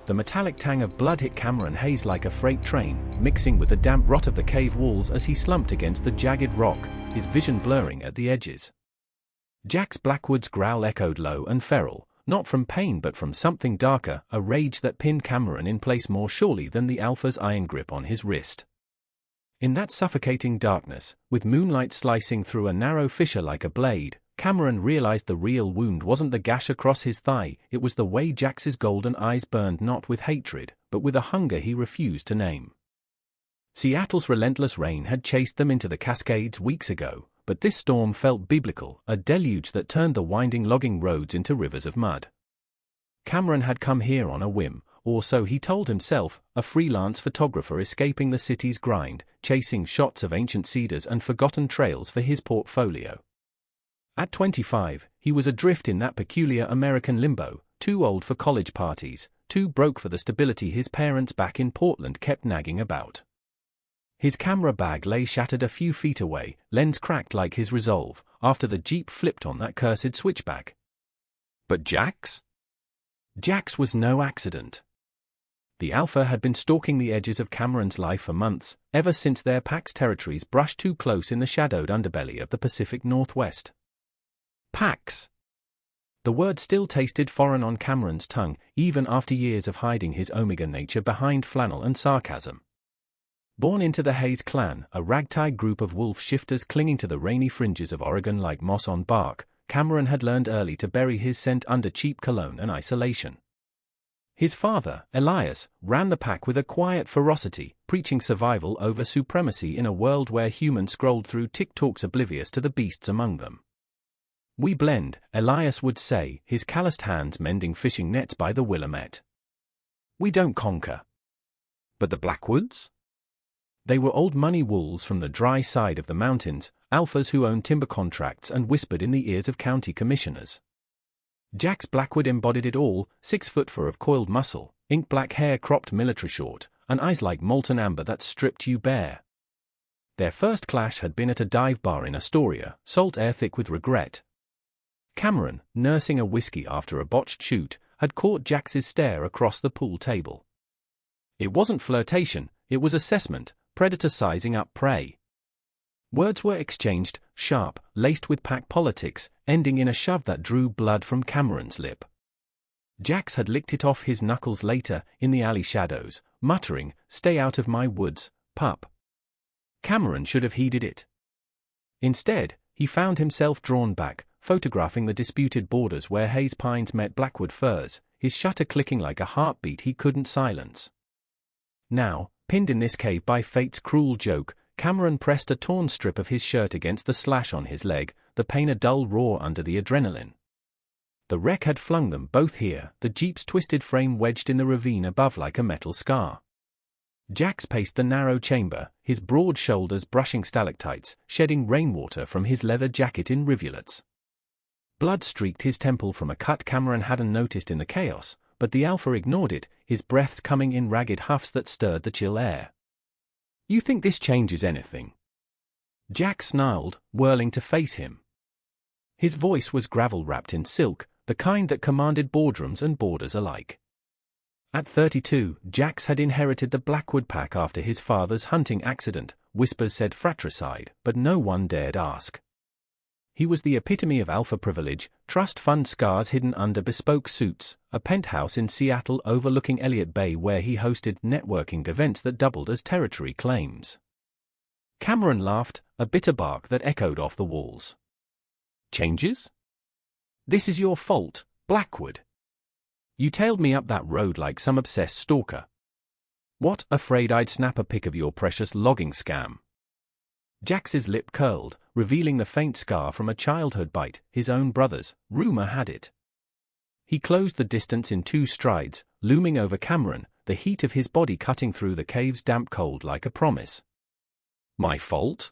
The metallic tang of blood hit Cameron Hayes like a freight train, mixing with the damp rot of the cave walls as he slumped against the jagged rock, his vision blurring at the edges. Jack's Blackwood's growl echoed low and feral, not from pain but from something darker, a rage that pinned Cameron in place more surely than the Alpha's iron grip on his wrist. In that suffocating darkness, with moonlight slicing through a narrow fissure like a blade, Cameron realized the real wound wasn't the gash across his thigh, it was the way Jax's golden eyes burned not with hatred, but with a hunger he refused to name. Seattle's relentless rain had chased them into the Cascades weeks ago, but this storm felt biblical, a deluge that turned the winding logging roads into rivers of mud. Cameron had come here on a whim, or so he told himself, a freelance photographer escaping the city's grind, chasing shots of ancient cedars and forgotten trails for his portfolio. At 25, he was adrift in that peculiar American limbo, too old for college parties, too broke for the stability his parents back in Portland kept nagging about. His camera bag lay shattered a few feet away, lens cracked like his resolve, after the Jeep flipped on that cursed switchback. But Jax? Jax was no accident. The Alpha had been stalking the edges of Cameron's life for months, ever since their pack's territories brushed too close in the shadowed underbelly of the Pacific Northwest. Pax. The word still tasted foreign on Cameron's tongue, even after years of hiding his Omega nature behind flannel and sarcasm. Born into the Hayes clan, a ragtag group of wolf shifters clinging to the rainy fringes of Oregon like moss on bark, Cameron had learned early to bury his scent under cheap cologne and isolation. His father, Elias, ran the pack with a quiet ferocity, preaching survival over supremacy in a world where humans scrolled through TikToks oblivious to the beasts among them. "We blend," Elias would say, his calloused hands mending fishing nets by the Willamette. "We don't conquer." But the Blackwoods? They were old money wolves from the dry side of the mountains, alphas who owned timber contracts and whispered in the ears of county commissioners. Jax Blackwood embodied it all, 6'4" of coiled muscle, ink-black hair cropped military short, and eyes like molten amber that stripped you bare. Their first clash had been at a dive bar in Astoria, salt air thick with regret. Cameron, nursing a whiskey after a botched shoot, had caught Jax's stare across the pool table. It wasn't flirtation, it was assessment, predator sizing up prey. Words were exchanged, sharp, laced with pack politics, ending in a shove that drew blood from Cameron's lip. Jax had licked it off his knuckles later, in the alley shadows, muttering, "Stay out of my woods, pup." Cameron should have heeded it. Instead, he found himself drawn back, photographing the disputed borders where Hayes pines met Blackwood firs, his shutter clicking like a heartbeat he couldn't silence. Now, pinned in this cave by fate's cruel joke, Cameron pressed a torn strip of his shirt against the slash on his leg, the pain a dull roar under the adrenaline. The wreck had flung them both here, the Jeep's twisted frame wedged in the ravine above like a metal scar. Jax paced the narrow chamber, his broad shoulders brushing stalactites, shedding rainwater from his leather jacket in rivulets. Blood streaked his temple from a cut Cameron hadn't noticed in the chaos, but the Alpha ignored it, his breaths coming in ragged huffs that stirred the chill air. "You think this changes anything?" Jax snarled, whirling to face him. His voice was gravel wrapped in silk, the kind that commanded boardrooms and boarders alike. At 32, Jax had inherited the Blackwood pack after his father's hunting accident, whispers said fratricide, but no one dared ask. He was the epitome of alpha privilege, trust fund scars hidden under bespoke suits, a penthouse in Seattle overlooking Elliott Bay where he hosted networking events that doubled as territory claims. Cameron laughed, a bitter bark that echoed off the walls. "Changes? This is your fault, Blackwood. You tailed me up that road like some obsessed stalker. What, afraid I'd snap a pic of your precious logging scam?" Jax's lip curled, revealing the faint scar from a childhood bite, his own brother's, rumor had it. He closed the distance in 2 strides, looming over Cameron, the heat of his body cutting through the cave's damp cold like a promise. "My fault?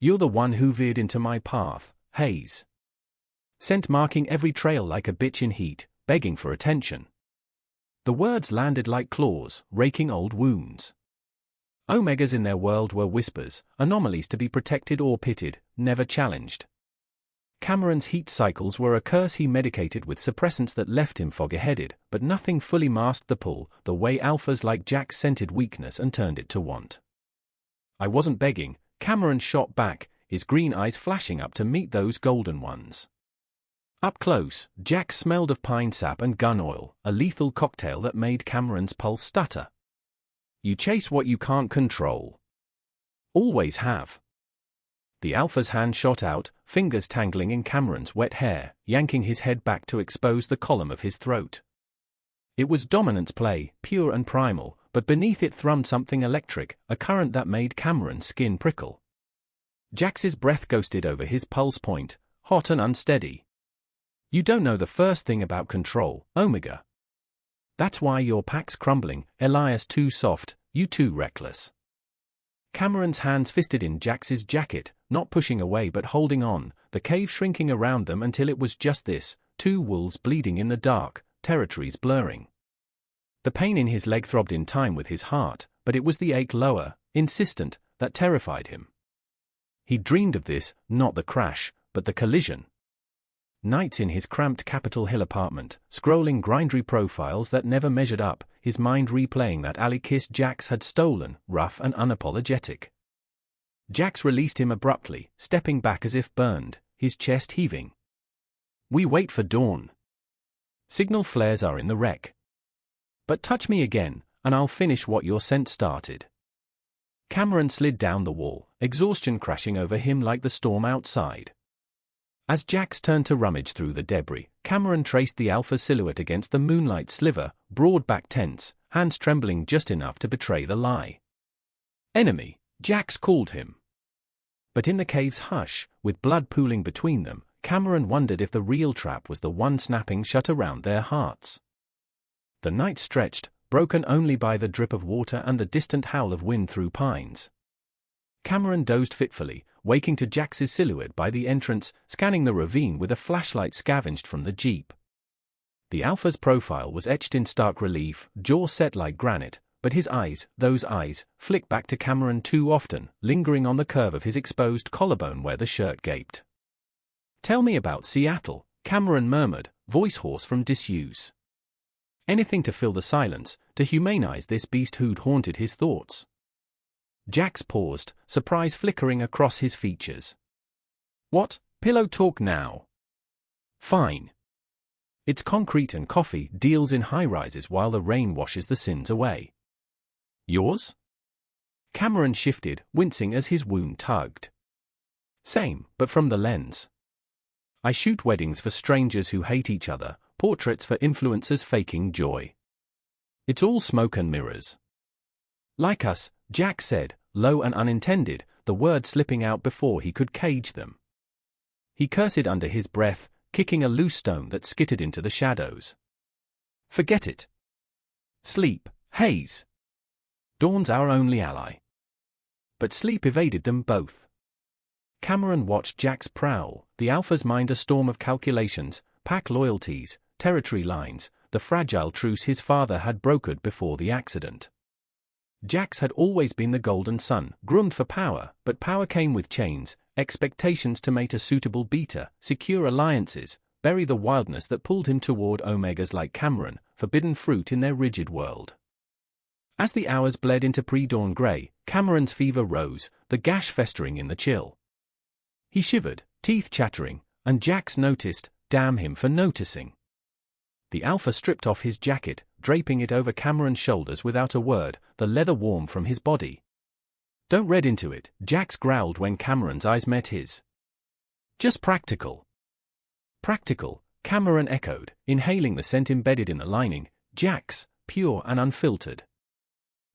You're the one who veered into my path, Hayes. Scent marking every trail like a bitch in heat, begging for attention." The words landed like claws, raking old wounds. Omegas in their world were whispers, anomalies to be protected or pitted, never challenged. Cameron's heat cycles were a curse he medicated with suppressants that left him foggy-headed, but nothing fully masked the pull, the way alphas like Jack scented weakness and turned it to want. I wasn't begging, Cameron shot back, his green eyes flashing up to meet those golden ones. Up close, Jack smelled of pine sap and gun oil, a lethal cocktail that made Cameron's pulse stutter. You chase what you can't control. Always have. The alpha's hand shot out, fingers tangling in Cameron's wet hair, yanking his head back to expose the column of his throat. It was dominance play, pure and primal, but beneath it thrummed something electric, a current that made Cameron's skin prickle. Jax's breath ghosted over his pulse point, hot and unsteady. You don't know the first thing about control, Omega. That's why your pack's crumbling, Elias too soft, you too reckless. Cameron's hands fisted in Jax's jacket, not pushing away but holding on, the cave shrinking around them until it was just this, two wolves bleeding in the dark, territories blurring. The pain in his leg throbbed in time with his heart, but it was the ache lower, insistent, that terrified him. He dreamed of this, not the crash, but the collision. Nights in his cramped Capitol Hill apartment, scrolling grindry profiles that never measured up, his mind replaying that alley kiss Jax had stolen, rough and unapologetic. Jax released him abruptly, stepping back as if burned, his chest heaving. We wait for dawn. Signal flares are in the wreck. But touch me again, and I'll finish what your scent started. Cameron slid down the wall, exhaustion crashing over him like the storm outside. As Jax turned to rummage through the debris, Cameron traced the alpha's silhouette against the moonlight sliver, broad back tense, hands trembling just enough to betray the lie. Enemy, Jax called him. But in the cave's hush, with blood pooling between them, Cameron wondered if the real trap was the one snapping shut around their hearts. The night stretched, broken only by the drip of water and the distant howl of wind through pines. Cameron dozed fitfully, waking to Jax's silhouette by the entrance, scanning the ravine with a flashlight scavenged from the jeep. The alpha's profile was etched in stark relief, jaw set like granite, but his eyes, those eyes, flicked back to Cameron too often, lingering on the curve of his exposed collarbone where the shirt gaped. Tell me about Seattle, Cameron murmured, voice hoarse from disuse. Anything to fill the silence, to humanize this beast who'd haunted his thoughts. Jax paused, surprise flickering across his features. What? Pillow talk now. Fine. It's concrete and coffee deals in high-rises while the rain washes the sins away. Yours? Cameron shifted, wincing as his wound tugged. Same, but from the lens. I shoot weddings for strangers who hate each other, portraits for influencers faking joy. It's all smoke and mirrors. Like us, Jack said, low and unintended, the words slipping out before he could cage them. He cursed under his breath, kicking a loose stone that skittered into the shadows. Forget it. Sleep, haze. Dawn's our only ally. But sleep evaded them both. Cameron watched Jack's prowl, the alpha's mind a storm of calculations, pack loyalties, territory lines, the fragile truce his father had brokered before the accident. Jax had always been the golden son, groomed for power, but power came with chains, expectations to mate a suitable beta, secure alliances, bury the wildness that pulled him toward Omegas like Cameron, forbidden fruit in their rigid world. As the hours bled into pre-dawn grey, Cameron's fever rose, the gash festering in the chill. He shivered, teeth chattering, and Jax noticed, damn him for noticing. The alpha stripped off his jacket, draping it over Cameron's shoulders without a word, the leather warm from his body. Don't read into it, Jax growled when Cameron's eyes met his. Just practical. Practical, Cameron echoed, inhaling the scent embedded in the lining, Jax, pure and unfiltered.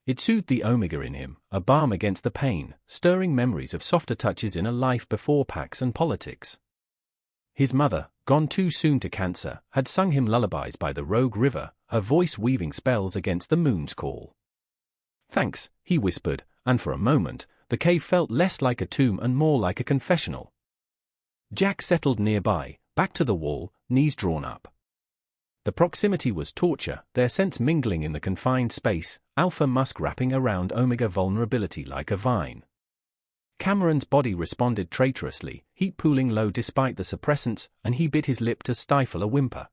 It soothed the Omega in him, a balm against the pain, stirring memories of softer touches in a life before packs and politics. His mother, gone too soon to cancer, had sung him lullabies by the Rogue River, her voice weaving spells against the moon's call. Thanks, he whispered, and for a moment, the cave felt less like a tomb and more like a confessional. Jack settled nearby, back to the wall, knees drawn up. The proximity was torture, their scents mingling in the confined space, alpha musk wrapping around Omega vulnerability like a vine. Cameron's body responded traitorously, heat pooling low despite the suppressants, and he bit his lip to stifle a whimper.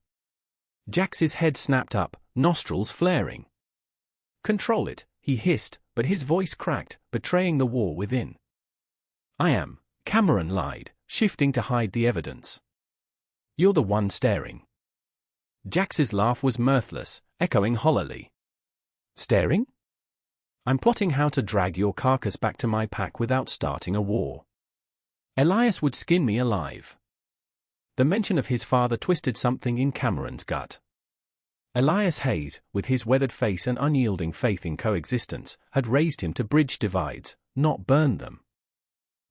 Jax's head snapped up, nostrils flaring. "Control it," he hissed, but his voice cracked, betraying the war within. "I am," Cameron lied, shifting to hide the evidence. "You're the one staring." Jax's laugh was mirthless, echoing hollowly. "Staring? I'm plotting how to drag your carcass back to my pack without starting a war. Elias would skin me alive." The mention of his father twisted something in Cameron's gut. Elias Hayes, with his weathered face and unyielding faith in coexistence, had raised him to bridge divides, not burn them.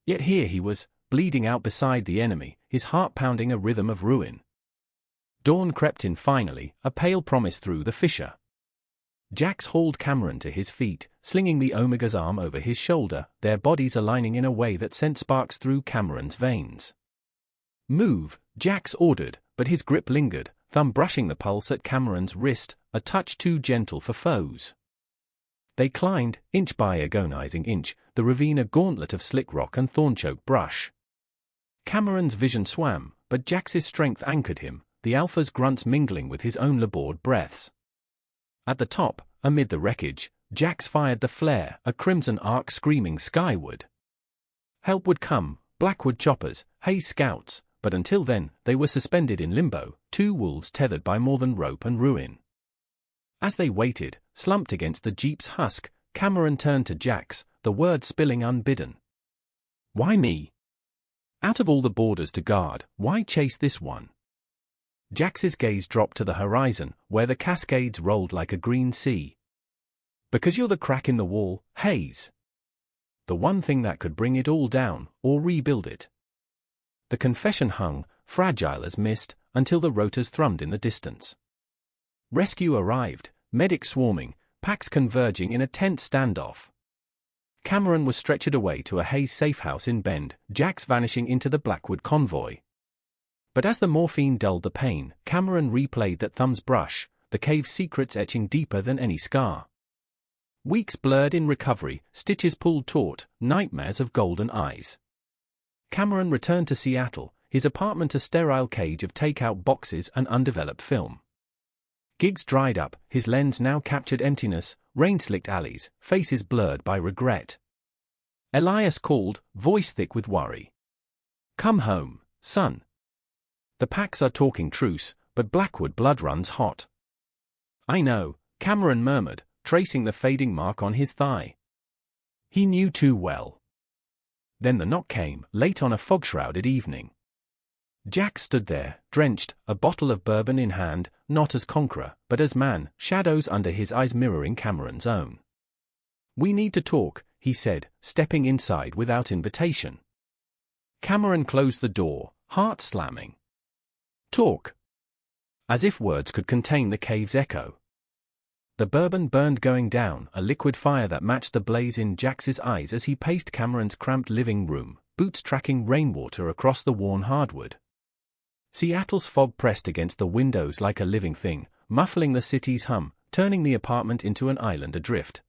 Yet here he was, bleeding out beside the enemy, his heart pounding a rhythm of ruin. Dawn crept in finally, a pale promise through the fissure. Jax hauled Cameron to his feet, slinging the Omega's arm over his shoulder, their bodies aligning in a way that sent sparks through Cameron's veins. "Move," Jax ordered, but his grip lingered, thumb brushing the pulse at Cameron's wrist, a touch too gentle for foes. They climbed, inch by agonizing inch, the ravine a gauntlet of slick rock and thorn-choked brush. Cameron's vision swam, but Jax's strength anchored him, the alpha's grunts mingling with his own labored breaths. At the top, amid the wreckage, Jax fired the flare, a crimson arc screaming skyward. Help would come, Blackwood choppers, Hayes scouts, but until then, they were suspended in limbo, two wolves tethered by more than rope and ruin. As they waited, slumped against the jeep's husk, Cameron turned to Jax, the words spilling unbidden. "Why me? Out of all the borders to guard, why chase this one?" Jax's gaze dropped to the horizon, where the Cascades rolled like a green sea. "Because you're the crack in the wall, Hayes. The one thing that could bring it all down, or rebuild it." The confession hung, fragile as mist, until the rotors thrummed in the distance. Rescue arrived, medics swarming, packs converging in a tense standoff. Cameron was stretchered away to a Hayes safe house in Bend, Jax vanishing into the Blackwood convoy. But as the morphine dulled the pain, Cameron replayed that thumb's brush, the cave's secrets etching deeper than any scar. Weeks blurred in recovery, stitches pulled taut, nightmares of golden eyes. Cameron returned to Seattle, his apartment a sterile cage of takeout boxes and undeveloped film. Gigs dried up, his lens now captured emptiness, rain-slicked alleys, faces blurred by regret. Elias called, voice thick with worry. "Come home, son. The packs are talking truce, but Blackwood blood runs hot." "I know," Cameron murmured, tracing the fading mark on his thigh. He knew too well. Then the knock came, late on a fog-shrouded evening. Jax stood there, drenched, a bottle of bourbon in hand, not as conqueror, but as man, shadows under his eyes mirroring Cameron's own. "We need to talk," he said, stepping inside without invitation. Cameron closed the door, heart slamming. "Talk." As if words could contain the cave's echo. The bourbon burned going down, a liquid fire that matched the blaze in Jax's eyes as he paced Cameron's cramped living room, boots tracking rainwater across the worn hardwood. Seattle's fog pressed against the windows like a living thing, muffling the city's hum, turning the apartment into an island adrift.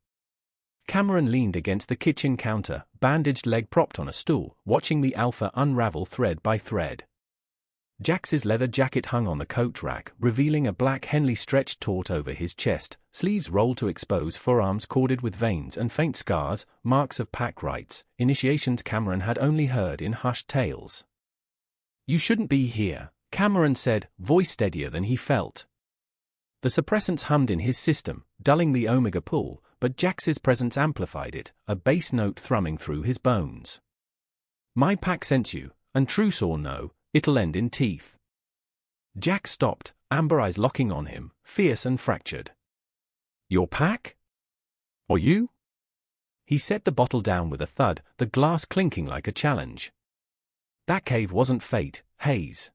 Cameron leaned against the kitchen counter, bandaged leg propped on a stool, watching the alpha unravel thread by thread. Jax's leather jacket hung on the coat rack, revealing a black Henley stretched taut over his chest, sleeves rolled to expose forearms corded with veins and faint scars, marks of pack rites, initiations Cameron had only heard in hushed tales. "You shouldn't be here," Cameron said, voice steadier than he felt. The suppressants hummed in his system, dulling the omega pull, but Jax's presence amplified it, a bass note thrumming through his bones. "My pack sent you, and truce or no, it'll end in teeth." Jax stopped, amber eyes locking on him, fierce and fractured. "Your pack? Or you?" He set the bottle down with a thud, the glass clinking like a challenge. "That cave wasn't fate, Hayes.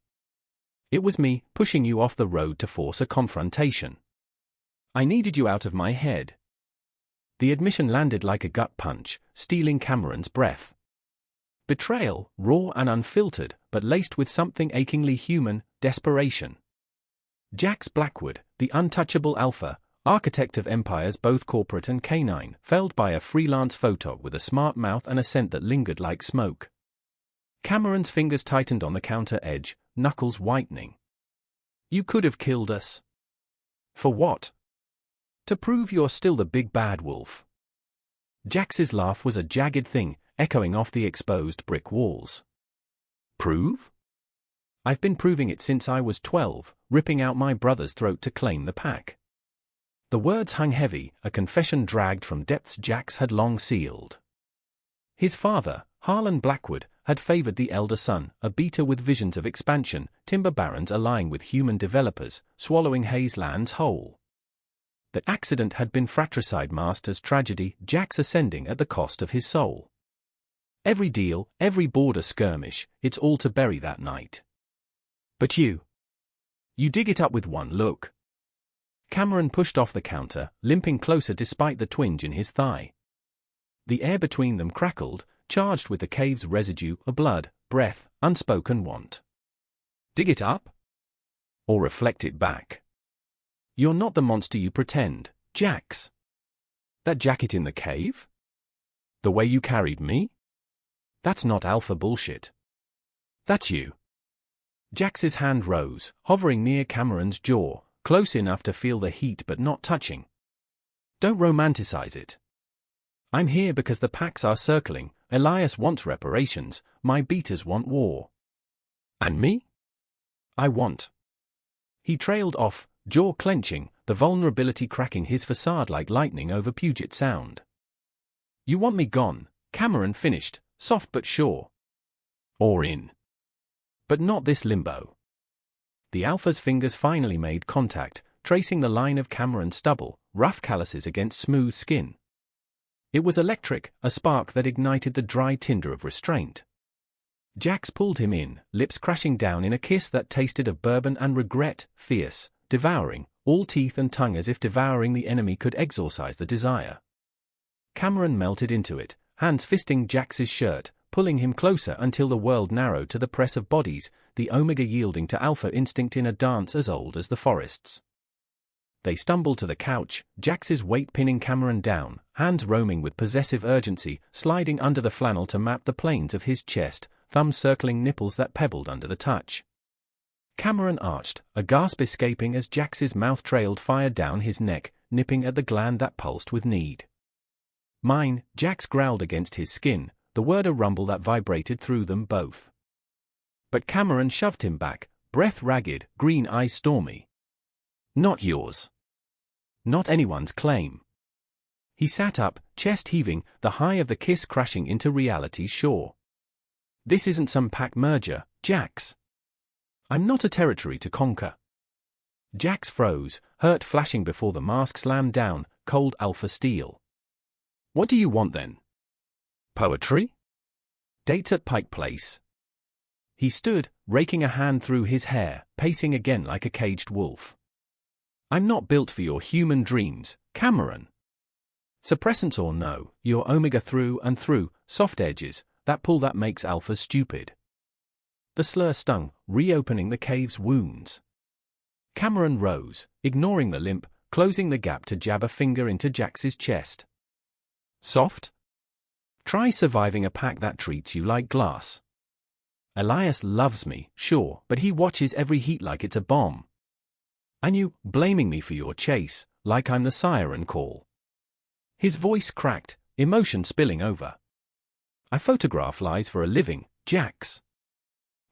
It was me, pushing you off the road to force a confrontation. I needed you out of my head." The admission landed like a gut punch, stealing Cameron's breath. Betrayal, raw and unfiltered, but laced with something achingly human, desperation. Jax Blackwood, the untouchable alpha, architect of empires both corporate and canine, felled by a freelance photog with a smart mouth and a scent that lingered like smoke. Cameron's fingers tightened on the counter edge, knuckles whitening. You could have killed us. For what? To prove you're still the big bad wolf. Jax's laugh was a jagged thing, echoing off the exposed brick walls. Prove? I've been proving it since I was 12, ripping out my brother's throat to claim the pack. The words hung heavy, a confession dragged from depths Jax had long sealed. His father, Harlan Blackwood, had favored the elder son, a beater with visions of expansion, timber barons allying with human developers, swallowing Hayes lands whole. The accident had been fratricide master's tragedy, Jax ascending at the cost of his soul. Every deal, every border skirmish, it's all to bury that night. But you dig it up with one look. Cameron pushed off the counter, limping closer despite the twinge in his thigh. The air between them crackled, charged with the cave's residue, a blood, breath, unspoken want. Dig it up? Or reflect it back? You're not the monster you pretend, Jax. That jacket in the cave? The way you carried me? That's not alpha bullshit. That's you. Jax's hand rose, hovering near Cameron's jaw, close enough to feel the heat but not touching. Don't romanticize it. I'm here because the packs are circling. Elias wants reparations, my beaters want war. And me? I want. He trailed off, jaw clenching, the vulnerability cracking his facade like lightning over Puget Sound. You want me gone, Cameron finished, soft but sure. Or in. But not this limbo. The alpha's fingers finally made contact, tracing the line of Cameron's stubble, rough calluses against smooth skin. It was electric, a spark that ignited the dry tinder of restraint. Jax pulled him in, lips crashing down in a kiss that tasted of bourbon and regret, fierce, devouring, all teeth and tongue as if devouring the enemy could exorcise the desire. Cameron melted into it, hands fisting Jax's shirt, pulling him closer until the world narrowed to the press of bodies, the omega yielding to alpha instinct in a dance as old as the forests. They stumbled to the couch, Jax's weight pinning Cameron down, hands roaming with possessive urgency, sliding under the flannel to map the planes of his chest, thumbs circling nipples that pebbled under the touch. Cameron arched, a gasp escaping as Jax's mouth trailed fire down his neck, nipping at the gland that pulsed with need. Mine, Jax growled against his skin, the word a rumble that vibrated through them both. But Cameron shoved him back, breath ragged, green eyes stormy. Not yours. Not anyone's claim. He sat up, chest heaving, the high of the kiss crashing into reality's shore. This isn't some pack merger, Jax. I'm not a territory to conquer. Jax froze, hurt flashing before the mask slammed down, cold alpha steel. What do you want then? Poetry? Dates at Pike Place? He stood, raking a hand through his hair, pacing again like a caged wolf. I'm not built for your human dreams, Cameron. Suppressants or no, you're omega through and through, soft edges, that pull that makes alpha stupid. The slur stung, reopening the cave's wounds. Cameron rose, ignoring the limp, closing the gap to jab a finger into Jax's chest. Soft? Try surviving a pack that treats you like glass. Elias loves me, sure, but he watches every heat like it's a bomb. And you, blaming me for your chase, like I'm the siren call. His voice cracked, emotion spilling over. I photograph lies for a living, Jax.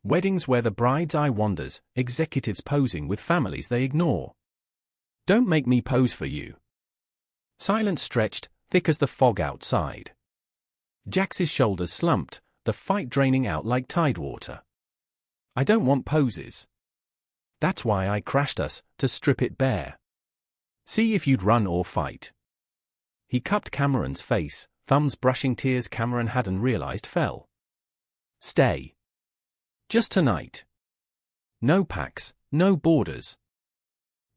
Weddings where the bride's eye wanders, executives posing with families they ignore. Don't make me pose for you. Silence stretched, thick as the fog outside. Jax's shoulders slumped, the fight draining out like tidewater. I don't want poses. That's why I crashed us, to strip it bare. See if you'd run or fight. He cupped Cameron's face, thumbs brushing tears Cameron hadn't realized fell. Stay. Just tonight. No packs, no borders.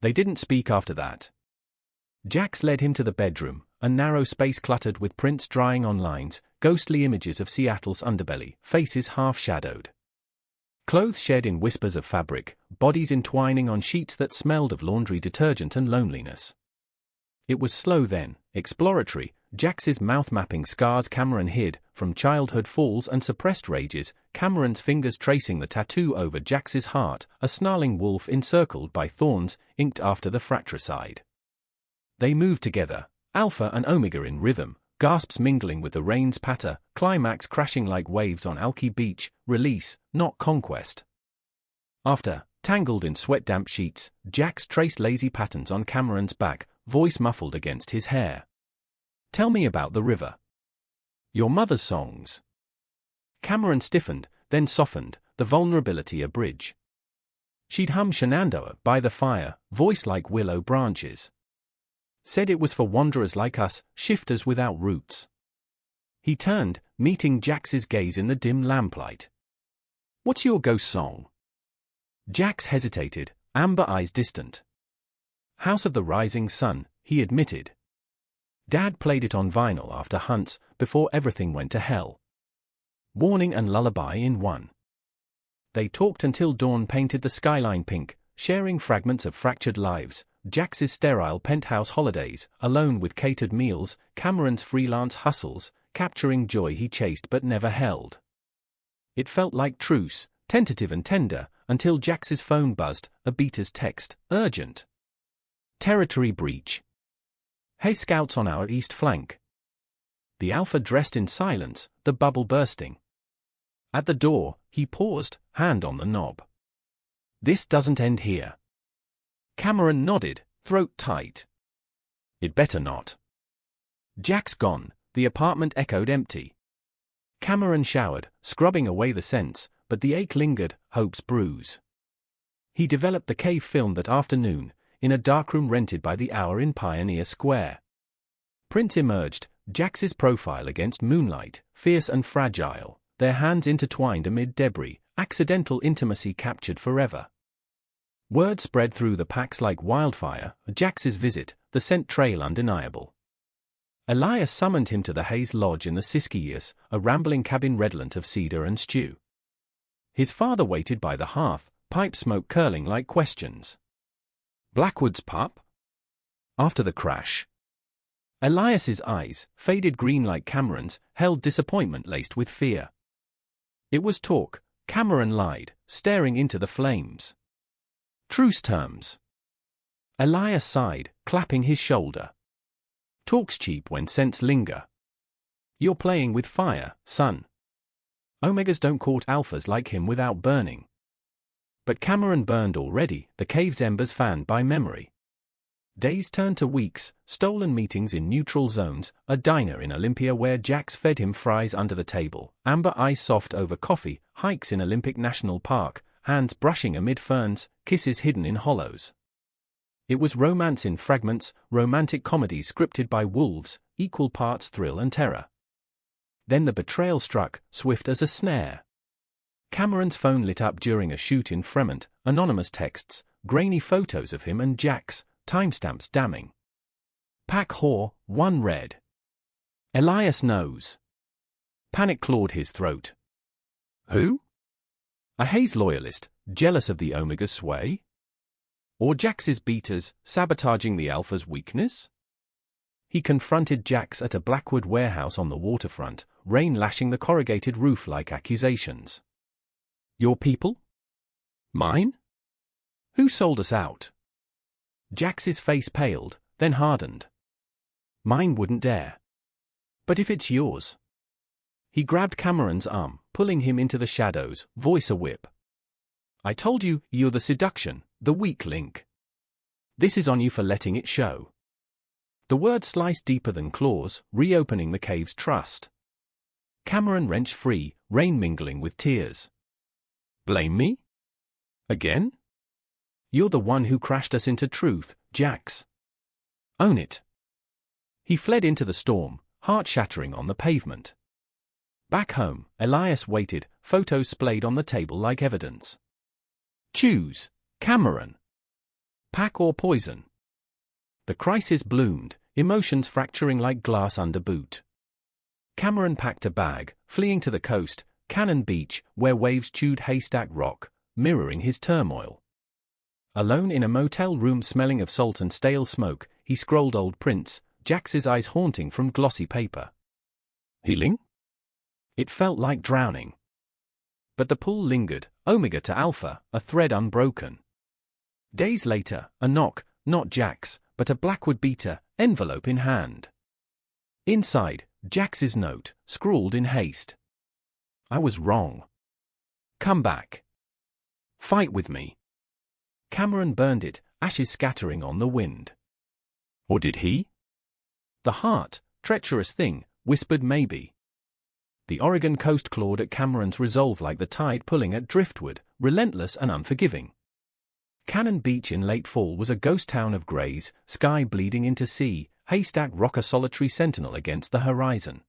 They didn't speak after that. Jax led him to the bedroom, a narrow space cluttered with prints drying on lines, ghostly images of Seattle's underbelly, faces half-shadowed. Clothes shed in whispers of fabric, bodies entwining on sheets that smelled of laundry detergent and loneliness. It was slow then, exploratory, Jax's mouth mapping scars Cameron hid from childhood falls and suppressed rages, Cameron's fingers tracing the tattoo over Jax's heart, a snarling wolf encircled by thorns, inked after the fratricide. They moved together, Alpha and Omega in rhythm, gasps mingling with the rain's patter, climax crashing like waves on Alki Beach, release, not conquest. After, tangled in sweat-damp sheets, Jax traced lazy patterns on Cameron's back, voice muffled against his hair. Tell me about the river. Your mother's songs. Cameron stiffened, then softened, the vulnerability a bridge. She'd hum Shenandoah by the fire, voice like willow branches. Said it was for wanderers like us, shifters without roots. He turned, meeting Jax's gaze in the dim lamplight. What's your ghost song? Jax hesitated, amber eyes distant. House of the Rising Sun, he admitted. Dad played it on vinyl after hunts, before everything went to hell. Warning and lullaby in one. They talked until dawn painted the skyline pink, sharing fragments of fractured lives, Jax's sterile penthouse holidays, alone with catered meals, Cameron's freelance hustles, capturing joy he chased but never held. It felt like truce, tentative and tender, until Jax's phone buzzed, a beater's text, urgent. Territory breach. Hey scouts on our east flank. The Alpha dressed in silence, the bubble bursting. At the door, he paused, hand on the knob. This doesn't end here. Cameron nodded, throat tight. It better not. Jax gone, the apartment echoed empty. Cameron showered, scrubbing away the scents, but the ache lingered, hope's bruise. He developed the cave film that afternoon, in a darkroom rented by the hour in Pioneer Square. Prints emerged, Jax's profile against moonlight, fierce and fragile, their hands intertwined amid debris, accidental intimacy captured forever. Word spread through the packs like wildfire, Jax's visit, the scent trail undeniable. Elias summoned him to the Hayes Lodge in the Siskiyous, a rambling cabin redolent of cedar and stew. His father waited by the hearth, pipe smoke curling like questions. Blackwood's pup? After the crash. Elias's eyes, faded green like Cameron's, held disappointment laced with fear. It was talk, Cameron lied, staring into the flames. Truce terms. Elias sighed, clapping his shoulder. Talk's cheap when scents linger. You're playing with fire, son. Omegas don't court alphas like him without burning. But Cameron burned already, the cave's embers fanned by memory. Days turned to weeks, stolen meetings in neutral zones, a diner in Olympia where Jax fed him fries under the table, amber ice soft over coffee, hikes in Olympic National Park, hands brushing amid ferns, kisses hidden in hollows. It was romance in fragments, romantic comedy scripted by wolves, equal parts thrill and terror. Then the betrayal struck, swift as a snare. Cameron's phone lit up during a shoot in Fremont, anonymous texts, grainy photos of him and Jax, timestamps damning. Pack whore, one read. Elias knows. Panic clawed his throat. Who? A Hayes loyalist, jealous of the Omega's sway? Or Jax's beaters, sabotaging the Alpha's weakness? He confronted Jax at a Blackwood warehouse on the waterfront, rain lashing the corrugated roof like accusations. Your people? Mine? Who sold us out? Jax's face paled, then hardened. Mine wouldn't dare. But if it's yours? He grabbed Cameron's arm, pulling him into the shadows, voice a whip. I told you, you're the seduction, the weak link. This is on you for letting it show. The word sliced deeper than claws, reopening the cave's trust. Cameron wrenched free, rain mingling with tears. Blame me? Again? You're the one who crashed us into truth, Jax. Own it. He fled into the storm, heart shattering on the pavement. Back home, Elias waited, photos splayed on the table like evidence. Choose, Cameron. Pack or poison? The crisis bloomed, emotions fracturing like glass under boot. Cameron packed a bag, fleeing to the coast, Cannon Beach, where waves chewed haystack rock, mirroring his turmoil. Alone in a motel room smelling of salt and stale smoke, he scrolled old prints, Jax's eyes haunting from glossy paper. Healing? It felt like drowning. But the pull lingered, omega to alpha, a thread unbroken. Days later, a knock, not Jax, but a Blackwood beta, envelope in hand. Inside, Jax's note, scrawled in haste. I was wrong. Come back. Fight with me. Cameron burned it, ashes scattering on the wind. Or did he? The heart, treacherous thing, whispered maybe. The Oregon coast clawed at Cameron's resolve like the tide pulling at driftwood, relentless and unforgiving. Cannon Beach in late fall was a ghost town of grays, sky bleeding into sea, Haystack Rock a solitary sentinel against the horizon.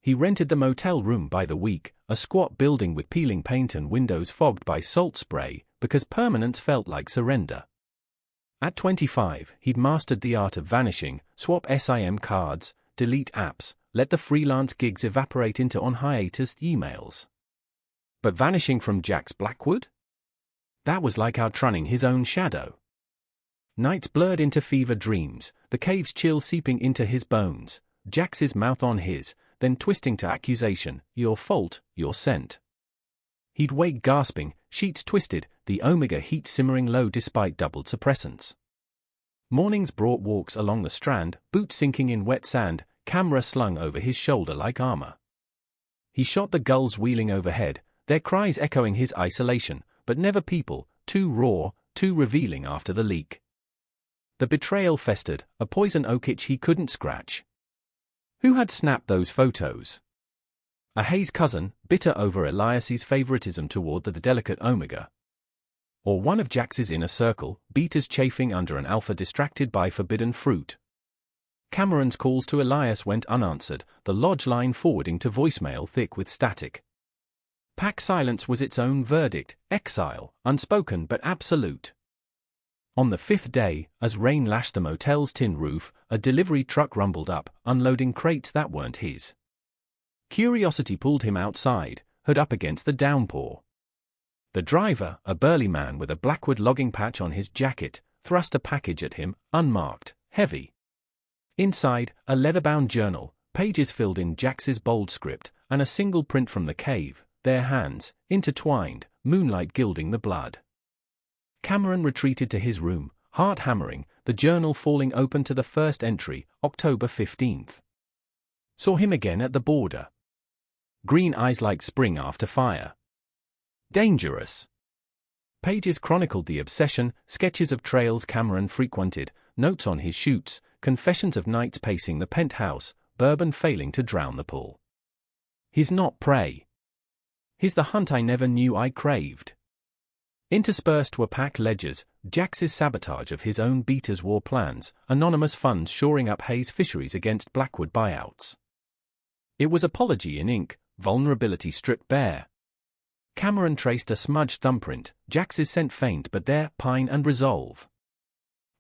He rented the motel room by the week, a squat building with peeling paint and windows fogged by salt spray, because permanence felt like surrender. At 25, he'd mastered the art of vanishing, swap SIM cards, delete apps, let the freelance gigs evaporate into on-hiatus emails. But vanishing from Jax Blackwood? That was like outrunning his own shadow. Nights blurred into fever dreams, the cave's chill seeping into his bones, Jax's mouth on his, then twisting to accusation, your fault, you're sent. He'd wake gasping, sheets twisted, the omega heat simmering low despite doubled suppressants. Mornings brought walks along the strand, boots sinking in wet sand, camera slung over his shoulder like armor. He shot the gulls wheeling overhead, their cries echoing his isolation, but never people, too raw, too revealing after the leak. The betrayal festered, a poison oak itch he couldn't scratch. Who had snapped those photos? A Hayes cousin, bitter over Elias's favoritism toward the delicate omega. Or one of Jax's inner circle, beaters chafing under an alpha distracted by forbidden fruit. Cameron's calls to Elias went unanswered, the lodge line forwarding to voicemail thick with static. Pack silence was its own verdict, exile, unspoken but absolute. On the fifth day, as rain lashed the motel's tin roof, a delivery truck rumbled up, unloading crates that weren't his. Curiosity pulled him outside, hood up against the downpour. The driver, a burly man with a Blackwood logging patch on his jacket, thrust a package at him, unmarked, heavy. Inside, a leather-bound journal, pages filled in Jax's bold script, and a single print from the cave, their hands, intertwined, moonlight gilding the blood. Cameron retreated to his room, heart hammering, the journal falling open to the first entry, October 15th. Saw him again at the border. Green eyes like spring after fire. Dangerous. Pages chronicled the obsession, sketches of trails Cameron frequented, notes on his shoots, confessions of nights pacing the penthouse, bourbon failing to drown the pull. He's not prey. He's the hunt I never knew I craved. Interspersed were packed ledgers, Jax's sabotage of his own beaters' war plans, anonymous funds shoring up Hayes fisheries against Blackwood buyouts. It was apology in ink, vulnerability stripped bare. Cameron traced a smudged thumbprint, Jax's scent faint but there, pine and resolve.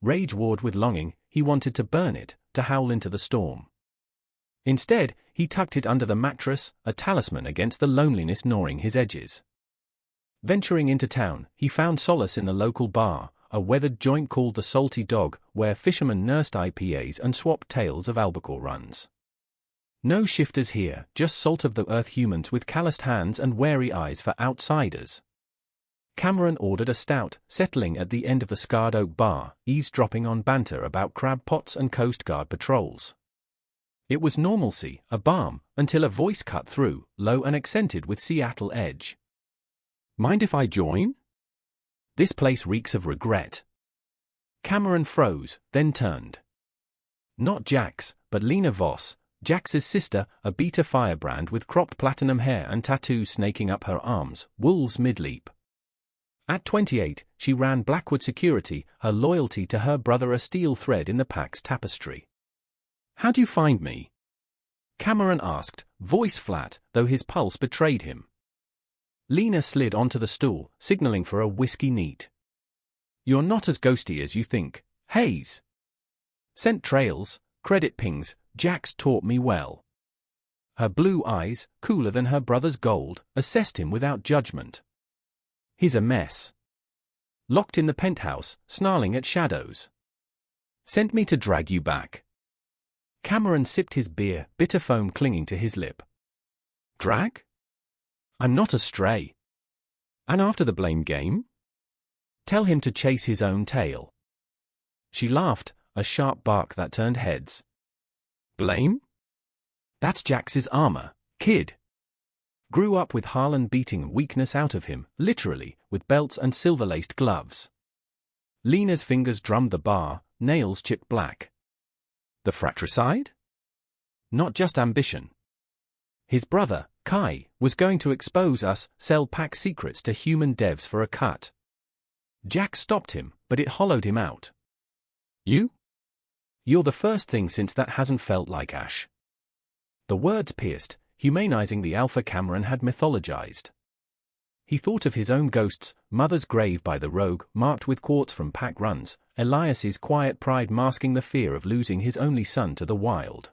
Rage warred with longing, he wanted to burn it, to howl into the storm. Instead, he tucked it under the mattress, a talisman against the loneliness gnawing his edges. Venturing into town, he found solace in the local bar, a weathered joint called the Salty Dog, where fishermen nursed IPAs and swapped tales of albacore runs. No shifters here, just salt-of-the-earth humans with calloused hands and wary eyes for outsiders. Cameron ordered a stout, settling at the end of the scarred oak bar, eavesdropping on banter about crab pots and Coast Guard patrols. It was normalcy, a balm, until a voice cut through, low and accented with Seattle edge. Mind if I join? This place reeks of regret. Cameron froze, then turned. Not Jax, but Lena Voss, Jax's sister, a beta firebrand with cropped platinum hair and tattoos snaking up her arms, wolves mid-leap. At 28, she ran Blackwood Security, her loyalty to her brother a steel thread in the pack's tapestry. How'd you find me? Cameron asked, voice flat, though his pulse betrayed him. Lena slid onto the stool, signaling for a whiskey neat. You're not as ghosty as you think, Hayes. Scent trails, credit pings, Jax taught me well. Her blue eyes, cooler than her brother's gold, assessed him without judgment. He's a mess. Locked in the penthouse, snarling at shadows. Sent me to drag you back. Cameron sipped his beer, bitter foam clinging to his lip. Drag? I'm not a stray. And after the blame game? Tell him to chase his own tail. She laughed, a sharp bark that turned heads. Blame? That's Jax's armor, kid. Grew up with Harlan beating weakness out of him, literally, with belts and silver-laced gloves. Lena's fingers drummed the bar, nails chipped black. The fratricide? Not just ambition. His brother, Kai, was going to expose us, sell pack secrets to human devs for a cut. Jax stopped him, but it hollowed him out. You? You're the first thing since that hasn't felt like Ash. The words pierced, humanizing the alpha Cameron had mythologized. He thought of his own ghosts, Mother's grave by the rogue, marked with quartz from pack runs, Elias's quiet pride masking the fear of losing his only son to the wild.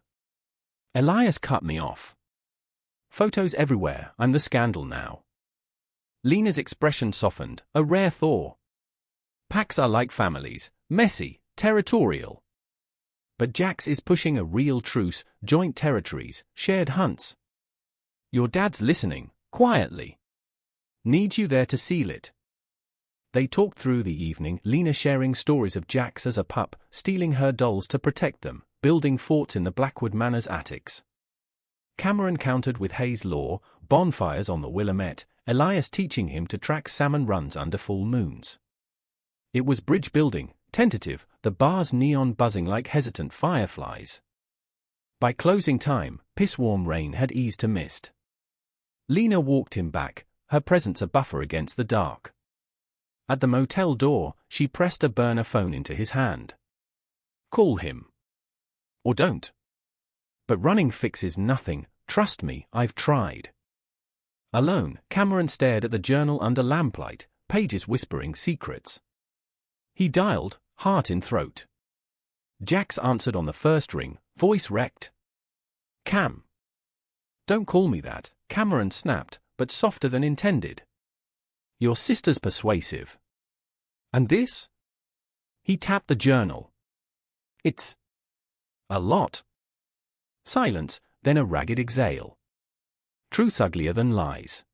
Elias cut me off. Photos everywhere, I'm the scandal now. Lena's expression softened, a rare thaw. Packs are like families, messy, territorial. But Jax is pushing a real truce, joint territories, shared hunts. Your dad's listening, quietly. Needs you there to seal it. They talked through the evening, Lena sharing stories of Jax as a pup, stealing her dolls to protect them, building forts in the Blackwood Manor's attics. Cameron countered with Hayes' law, bonfires on the Willamette, Elias teaching him to track salmon runs under full moons. It was bridge building, tentative, the bar's neon buzzing like hesitant fireflies. By closing time, piss-warm rain had eased to mist. Lena walked him back, her presence a buffer against the dark. At the motel door, she pressed a burner phone into his hand. Call him. Or don't. But running fixes nothing, trust me, I've tried. Alone, Cameron stared at the journal under lamplight, pages whispering secrets. He dialed, heart in throat. Jax answered on the first ring, voice wrecked. Cam. Don't call me that, Cameron snapped, but softer than intended. Your sister's persuasive. And this? He tapped the journal. It's a lot. Silence, then a ragged exhale. Truth's uglier than lies.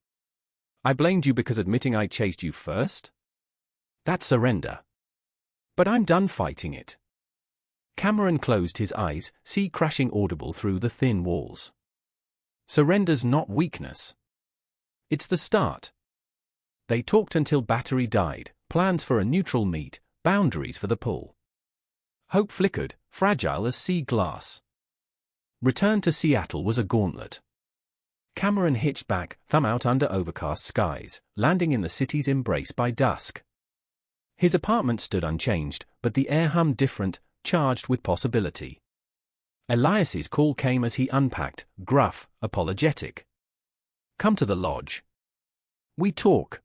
I blamed you because admitting I chased you first? That's surrender. But I'm done fighting it. Cameron closed his eyes, sea crashing audible through the thin walls. Surrender's not weakness. It's the start. They talked until battery died, plans for a neutral meet, boundaries for the pull. Hope flickered, fragile as sea glass. Return to Seattle was a gauntlet. Cameron hitched back, thumb out under overcast skies, landing in the city's embrace by dusk. His apartment stood unchanged, but the air hummed different, charged with possibility. Elias's call came as he unpacked, gruff, apologetic. Come to the lodge. We talk.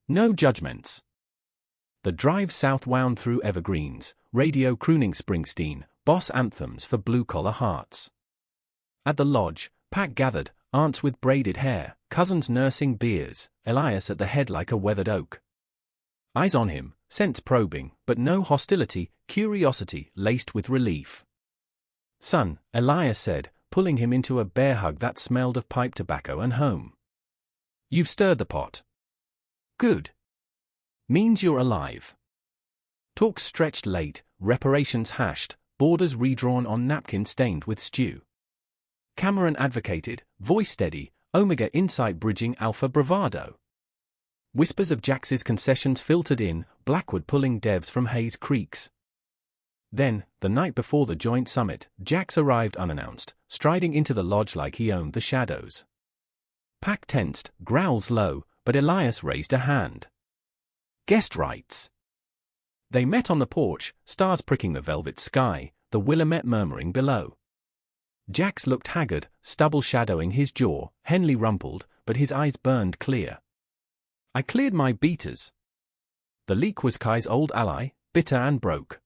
No judgments. The drive south wound through evergreens, radio crooning Springsteen, boss anthems for blue-collar hearts. At the lodge, pack gathered, aunts with braided hair, cousins nursing beers, Elias at the head like a weathered oak. Eyes on him, sense probing, but no hostility, curiosity laced with relief. Son, Elias said, pulling him into a bear hug that smelled of pipe tobacco and home. You've stirred the pot. Good. Means you're alive. Talks stretched late, reparations hashed, borders redrawn on napkin stained with stew. Cameron advocated, voice steady, Omega insight bridging alpha bravado. Whispers of Jax's concessions filtered in, Blackwood pulling devs from Hayes Creeks. Then, the night before the joint summit, Jax arrived unannounced, striding into the lodge like he owned the shadows. Pack tensed, growls low, but Elias raised a hand. Guest rights. They met on the porch, stars pricking the velvet sky, the Willamette murmuring below. Jax looked haggard, stubble shadowing his jaw, Henley rumpled, but his eyes burned clear. I cleared my beaters. The leak was Kai's old ally, bitter and broke.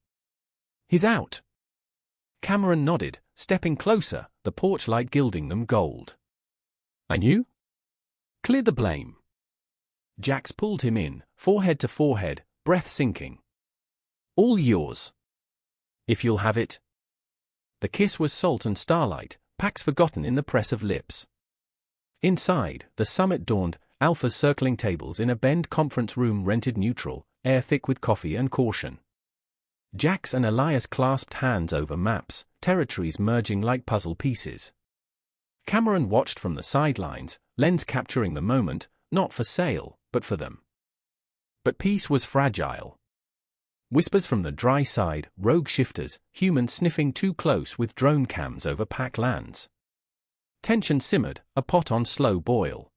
He's out. Cameron nodded, stepping closer, the porch light gilding them gold. And you? Clear the blame. Jax pulled him in, forehead to forehead, breath sinking. All yours. If you'll have it. The kiss was salt and starlight, packs forgotten in the press of lips. Inside, the summit dawned, alphas circling tables in a bend conference room rented neutral, air thick with coffee and caution. Jax and Elias clasped hands over maps, territories merging like puzzle pieces. Cameron watched from the sidelines, lens capturing the moment, not for sale, but for them. But peace was fragile. Whispers from the dry side, rogue shifters, humans sniffing too close with drone cams over pack lands. Tension simmered, a pot on slow boil.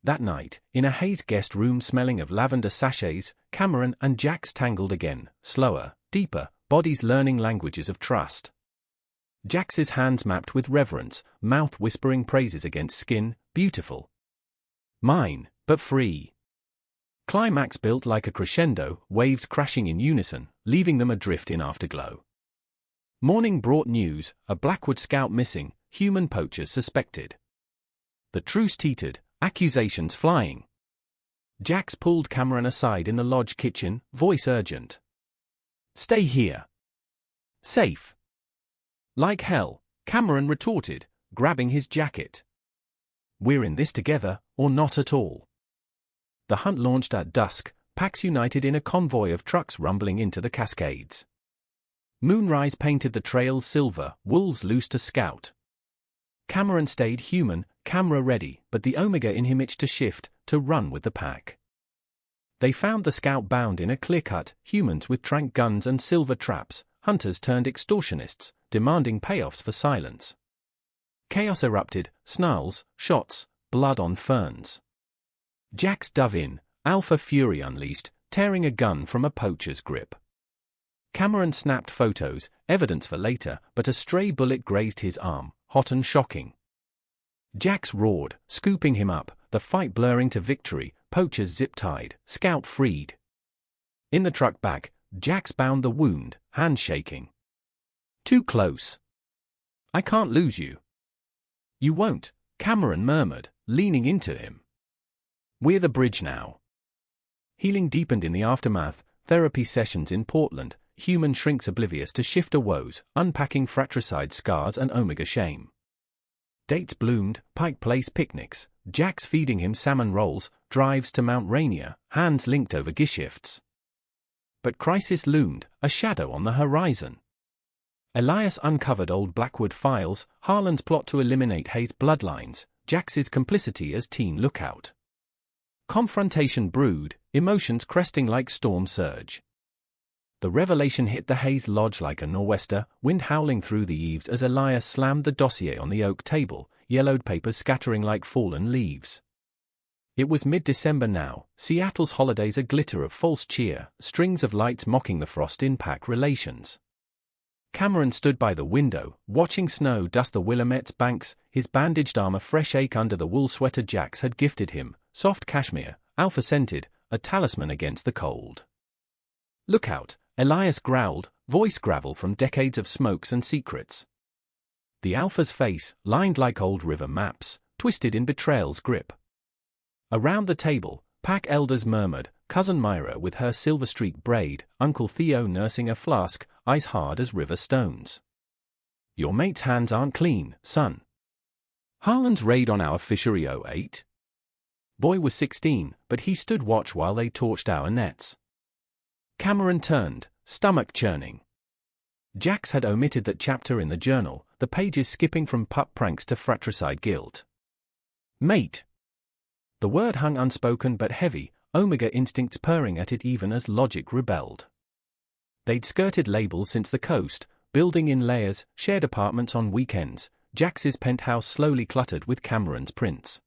That night, in a haze guest room smelling of lavender sachets, Cameron and Jax tangled again, slower, deeper, bodies learning languages of trust. Jax's hands mapped with reverence, mouth whispering praises against skin, beautiful. Mine, but free. Climax built like a crescendo, waves crashing in unison, leaving them adrift in afterglow. Morning brought news, a Blackwood scout missing, human poachers suspected. The truce teetered, accusations flying. Jax pulled Cameron aside in the lodge kitchen, voice urgent. Stay here. Safe. Like hell, Cameron retorted, grabbing his jacket. We're in this together, or not at all. The hunt launched at dusk, packs united in a convoy of trucks rumbling into the Cascades. Moonrise painted the trails silver, wolves loose to scout. Cameron stayed human, camera ready, but the Omega in him itched to shift, to run with the pack. They found the scout bound in a clear-cut, humans with trank guns and silver traps, hunters turned extortionists, demanding payoffs for silence. Chaos erupted, snarls, shots, blood on ferns. Jax dove in, alpha fury unleashed, tearing a gun from a poacher's grip. Cameron snapped photos, evidence for later, but a stray bullet grazed his arm, hot and shocking. Jax roared, scooping him up, the fight blurring to victory, poachers zip-tied, scout freed. In the truck back, Jax bound the wound, hand shaking. Too close. I can't lose you. You won't, Cameron murmured, leaning into him. We're the bridge now. Healing deepened in the aftermath, therapy sessions in Portland, human shrinks oblivious to shifter woes, unpacking fratricide scars and Omega shame. Dates bloomed, Pike Place picnics, Jax feeding him salmon rolls, drives to Mount Rainier, hands linked over gishifts. But crisis loomed, a shadow on the horizon. Elias uncovered old Blackwood files, Harlan's plot to eliminate Hayes' bloodlines, Jax's complicity as teen lookout. Confrontation brewed, emotions cresting like storm surge. The revelation hit the Hayes Lodge like a nor'wester, wind howling through the eaves as Elias slammed the dossier on the oak table, yellowed papers scattering like fallen leaves. It was mid-December now, Seattle's holidays a glitter of false cheer, strings of lights mocking the frost-in-pack relations. Cameron stood by the window, watching snow dust the Willamette's banks, his bandaged arm a fresh ache under the wool sweater Jax had gifted him, soft cashmere, alpha-scented, a talisman against the cold. Look out, Elias growled, voice gravel from decades of smokes and secrets. The alpha's face, lined like old river maps, twisted in betrayal's grip. Around the table, pack elders murmured, Cousin Myra with her silver streak braid, Uncle Theo nursing a flask, eyes hard as river stones. Your mate's hands aren't clean, son. Harlan's raid on our fishery 08? Boy was 16, but he stood watch while they torched our nets. Cameron turned, stomach churning. Jax had omitted that chapter in the journal, the pages skipping from pup pranks to fratricide guilt. Mate. The word hung unspoken but heavy, Omega instincts purring at it even as logic rebelled. They'd skirted labels since the coast, building in layers, shared apartments on weekends, Jax's penthouse slowly cluttered with Cameron's prints.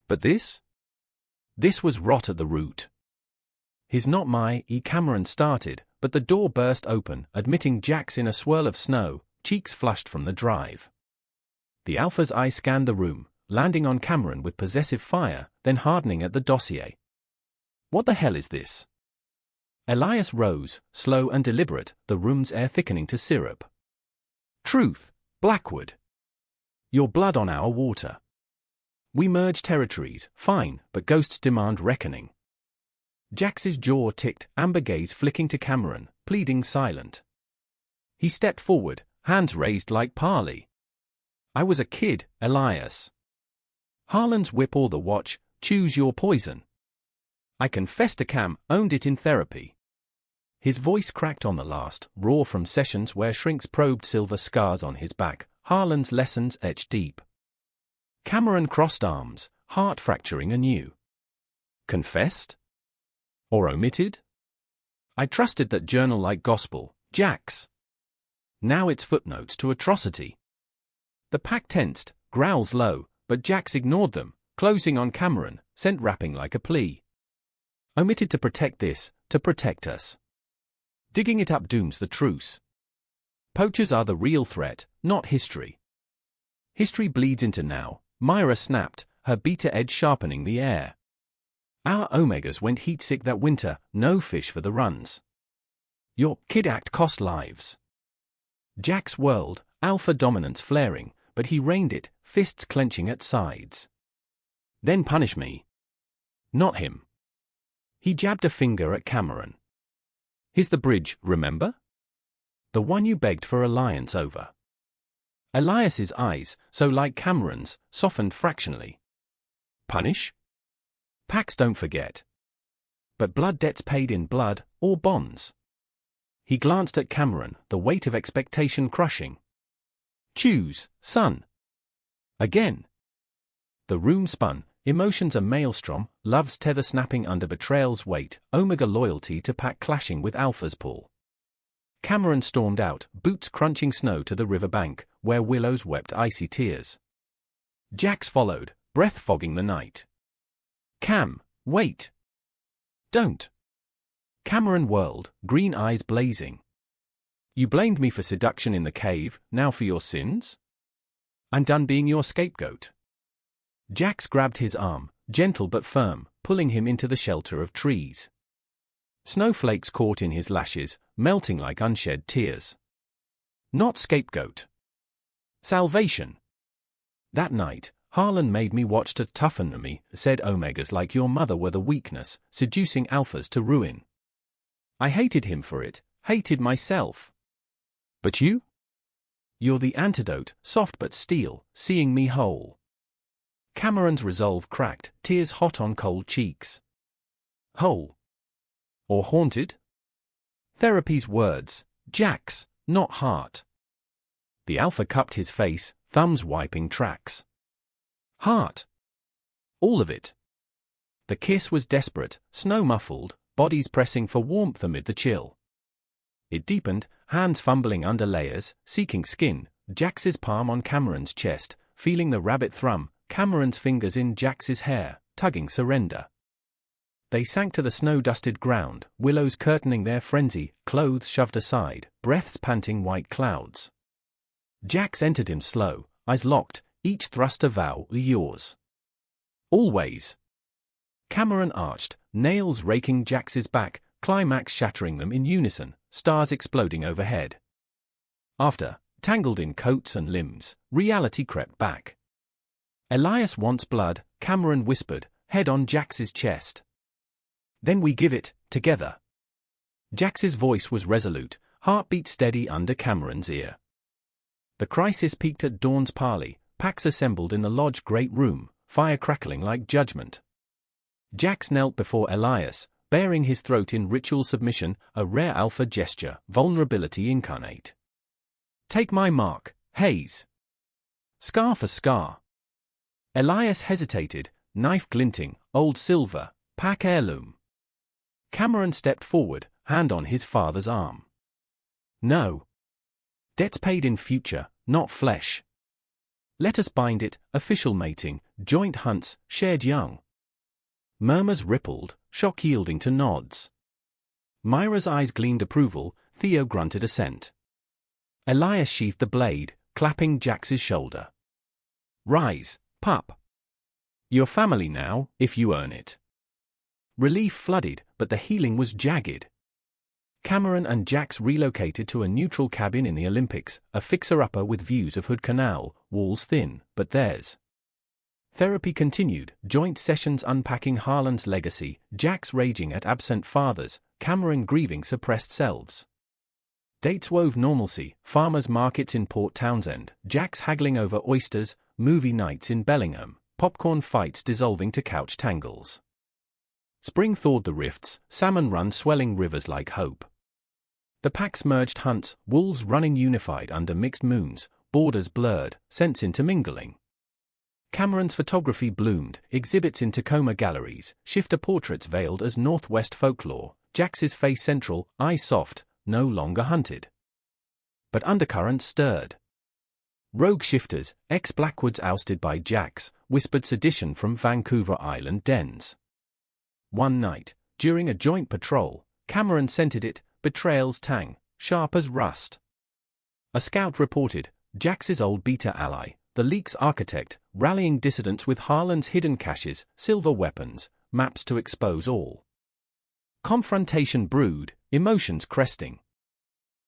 But this? This was rot at the root. His not my, Cameron started, but the door burst open, admitting Jax in a swirl of snow, cheeks flushed from the drive. The alpha's eye scanned the room, landing on Cameron with possessive fire, then hardening at the dossier. What the hell is this? Elias rose, slow and deliberate, the room's air thickening to syrup. Truth, Blackwood. Your blood on our water. We merge territories, fine, but ghosts demand reckoning. Jax's jaw ticked, amber gaze flicking to Cameron, pleading silent. He stepped forward, hands raised like parley. I was a kid, Elias. Harlan's whip or the watch, choose your poison. I confessed to Cam, owned it in therapy. His voice cracked on the last, raw from sessions where shrinks probed silver scars on his back, Harlan's lessons etched deep. Cameron crossed arms, heart fracturing anew. Confessed? Or omitted? I trusted that journal like gospel, Jax. Now it's footnotes to atrocity. The pack tensed, growls low, but Jax ignored them, closing on Cameron, sent rapping like a plea. Omitted to protect this, to protect us. Digging it up dooms the truce. Poachers are the real threat, not history. History bleeds into now, Myra snapped, her beta edge sharpening the air. Our Omegas went heatsick that winter, no fish for the runs. Your kid act cost lives. Jax whirled, alpha dominance flaring, but he reined it, fists clenching at sides. Then punish me. Not him. He jabbed a finger at Cameron. Here's the bridge, remember? The one you begged for alliance over. Elias's eyes, so like Cameron's, softened fractionally. Punish? Packs don't forget. But blood debts paid in blood, or bonds. He glanced at Cameron, the weight of expectation crushing. Choose, son. Again. The room spun, emotions a maelstrom, love's tether snapping under betrayal's weight, Omega loyalty to pack clashing with Alpha's pull. Cameron stormed out, boots crunching snow to the riverbank, where willows wept icy tears. Jax followed, breath fogging the night. Cam, wait. Don't. Cameron whirled, green eyes blazing. You blamed me for seduction in the cave, now for your sins? I'm done being your scapegoat. Jax grabbed his arm, gentle but firm, pulling him into the shelter of trees. Snowflakes caught in his lashes, melting like unshed tears. Not scapegoat. Salvation. That night, Harlan made me watch to toughen me, said Omegas like your mother were the weakness, seducing alphas to ruin. I hated him for it, hated myself. But you? You're the antidote, soft but steel, seeing me whole. Cameron's resolve cracked, tears hot on cold cheeks. Whole. Or haunted? Therapy's words, Jax, not heart. The alpha cupped his face, thumbs wiping tracks. Heart. All of it. The kiss was desperate, snow-muffled, bodies pressing for warmth amid the chill. It deepened, hands fumbling under layers, seeking skin, Jax's palm on Cameron's chest, feeling the rabbit thrum, Cameron's fingers in Jax's hair, tugging surrender. They sank to the snow-dusted ground, willows curtaining their frenzy, clothes shoved aside, breaths panting white clouds. Jax entered him slow, eyes locked, each thrust a vow, yours. Always. Cameron arched, nails raking Jax's back, climax shattering them in unison, stars exploding overhead. After, tangled in coats and limbs, reality crept back. Elias wants blood, Cameron whispered, head on Jax's chest. Then we give it, together. Jax's voice was resolute, heartbeat steady under Cameron's ear. The crisis peaked at dawn's parley, packs assembled in the lodge great room, fire crackling like judgment. Jax knelt before Elias, baring his throat in ritual submission, a rare alpha gesture, vulnerability incarnate. Take my mark, Hayes. Scar for scar. Elias hesitated, knife glinting, old silver, pack heirloom. Cameron stepped forward, hand on his father's arm. No. Debts paid in future, not flesh. Let us bind it, official mating, joint hunts, shared young. Murmurs rippled, shock yielding to nods. Myra's eyes gleamed approval, Theo grunted assent. Elias sheathed the blade, clapping Jax's shoulder. Rise, pup. You're family now, if you earn it. Relief flooded, but the healing was jagged. Cameron and Jax relocated to a neutral cabin in the Olympics, a fixer-upper with views of Hood Canal, walls thin, but theirs. Therapy continued, joint sessions unpacking Harlan's legacy, Jax raging at absent fathers, Cameron grieving suppressed selves. Dates wove normalcy, farmers' markets in Port Townsend, Jacks haggling over oysters, movie nights in Bellingham, popcorn fights dissolving to couch tangles. Spring thawed the rifts, salmon run swelling rivers like hope. The packs merged hunts, wolves running unified under mixed moons, borders blurred, scents intermingling. Cameron's photography bloomed, exhibits in Tacoma galleries, shifter portraits veiled as Northwest folklore, Jax's face central, eye soft, no longer hunted. But undercurrents stirred. Rogue shifters, ex-Blackwoods ousted by Jax, whispered sedition from Vancouver Island dens. One night, during a joint patrol, Cameron scented it, betrayal's tang, sharp as rust. A scout reported, Jax's old beta ally, the leak's architect, rallying dissidents with Harlan's hidden caches, silver weapons, maps to expose all. Confrontation brewed, emotions cresting.